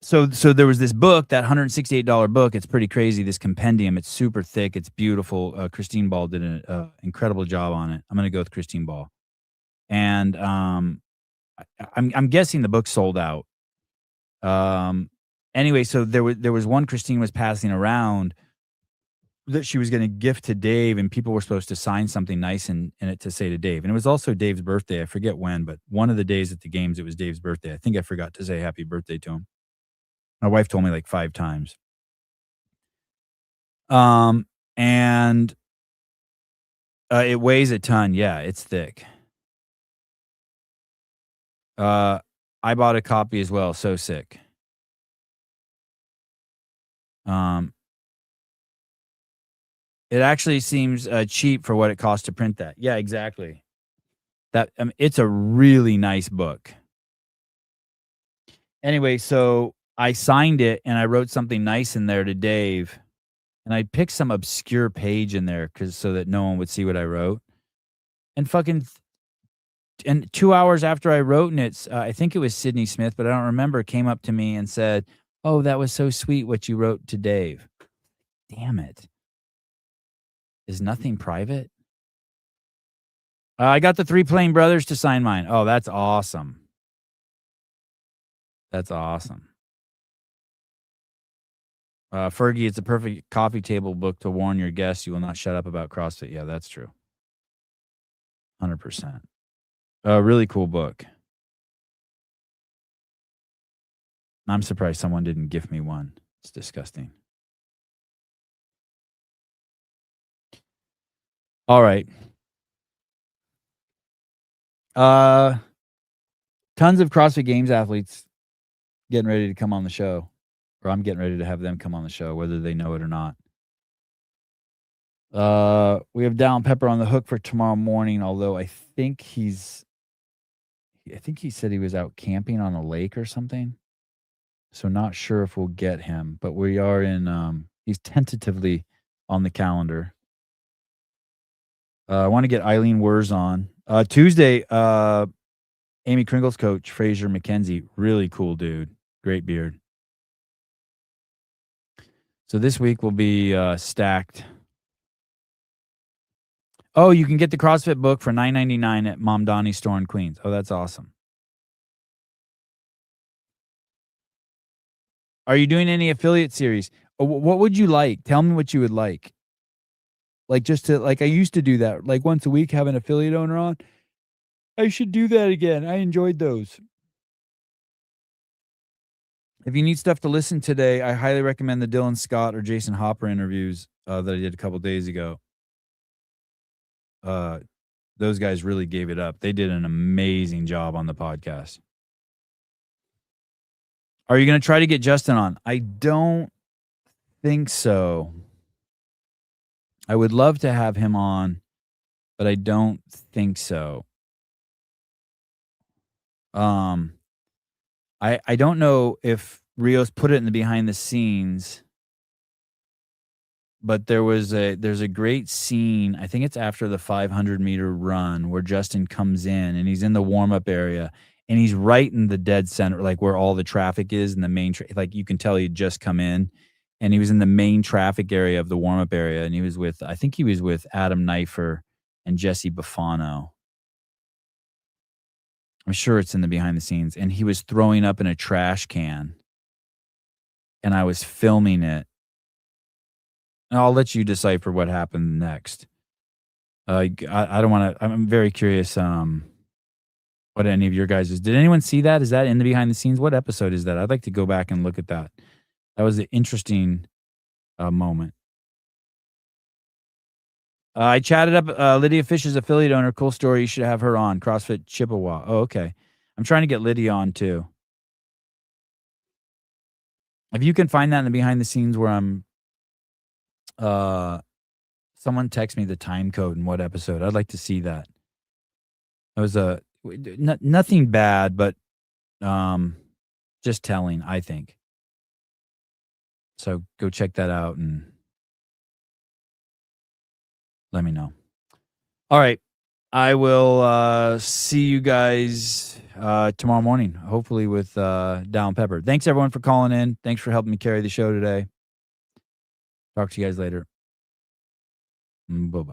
so there was this book, that $168 book. It's pretty crazy. This compendium. It's super thick. It's beautiful. Christine Ball did an incredible job on it. I'm going to go with Christine Ball, and I'm guessing the book sold out. Anyway, so there was one Christine was passing around that she was going to gift to Dave, and people were supposed to sign something nice in it to say to Dave. And it was also Dave's birthday. I forget when, but one of the days at the games, it was Dave's birthday. I think I forgot to say happy birthday to him. My wife told me like 5 times. And it weighs a ton. Yeah, it's thick. I bought a copy as well. So sick. It actually seems cheap for what it costs to print that. Yeah, exactly. It's a really nice book. Anyway, so I signed it and I wrote something nice in there to Dave, and I picked some obscure page in there so that no one would see what I wrote. And and 2 hours after I wrote, and I think it was Sydney Smith, but I don't remember, came up to me and said, "Oh, that was so sweet what you wrote to Dave." Damn it. Is nothing private? I got the 3 Plain brothers to sign mine. Oh, that's awesome. That's awesome. Fergie, it's a perfect coffee table book to warn your guests you will not shut up about CrossFit. Yeah, that's true. 100%. Really cool book. I'm surprised someone didn't gift me one. It's disgusting. All right. Tons of CrossFit Games athletes getting ready to come on the show, or I'm getting ready to have them come on the show, whether they know it or not. We have Dallin Pepper on the hook for tomorrow morning, although I think he said he was out camping on a lake or something. So not sure if we'll get him, but we are in, he's tentatively on the calendar. I want to get Eileen Wurz on. Tuesday, Amy Kringle's coach, Fraser McKenzie, really cool dude. Great beard. So this week will be stacked. Oh, you can get the CrossFit book for $9.99 at Mom Donnie's store in Queens. Oh, that's awesome. Are you doing any affiliate series? What would you like? Tell me what you would like. Like just to, like I used to do that, like once a week, have an affiliate owner on. I should do that again. I enjoyed those. If you need stuff to listen today, I highly recommend the Dylan Scott or Jason Hopper interviews that I did a couple days ago. Those guys really gave it up. They did an amazing job on the podcast. Are you going to try to get Justin on? I don't think so. I would love to have him on, but I don't think so. I don't know if Rios put it in the behind the scenes, but there's a great scene. I think it's after the 500-meter run where Justin comes in and he's in the warm-up area and he's right in the dead center, like where all the traffic is in the main, like you can tell he'd just come in and he was in the main traffic area of the warm-up area. And he was with, I think he was with Adam Knifer and Jesse Buffano. I'm sure it's in the behind the scenes. And he was throwing up in a trash can. And I was filming it. And I'll let you decipher what happened next. I don't want to, I'm very curious what any of your guys is. Did anyone see that? Is that in the behind the scenes? What episode is that? I'd like to go back and look at that. That was an interesting moment. I chatted up Lydia Fish's affiliate owner. Cool story. You should have her on. CrossFit Chippewa. Oh, okay. I'm trying to get Lydia on too. If you can find that in the behind the scenes where I'm, someone text me the time code and what episode. I'd like to see that. It was nothing bad, but just telling, I think. So go check that out and let me know. All right. I will see you guys tomorrow morning, hopefully with Dallin Pepper. Thanks, everyone, for calling in. Thanks for helping me carry the show today. Talk to you guys later. Bye-bye.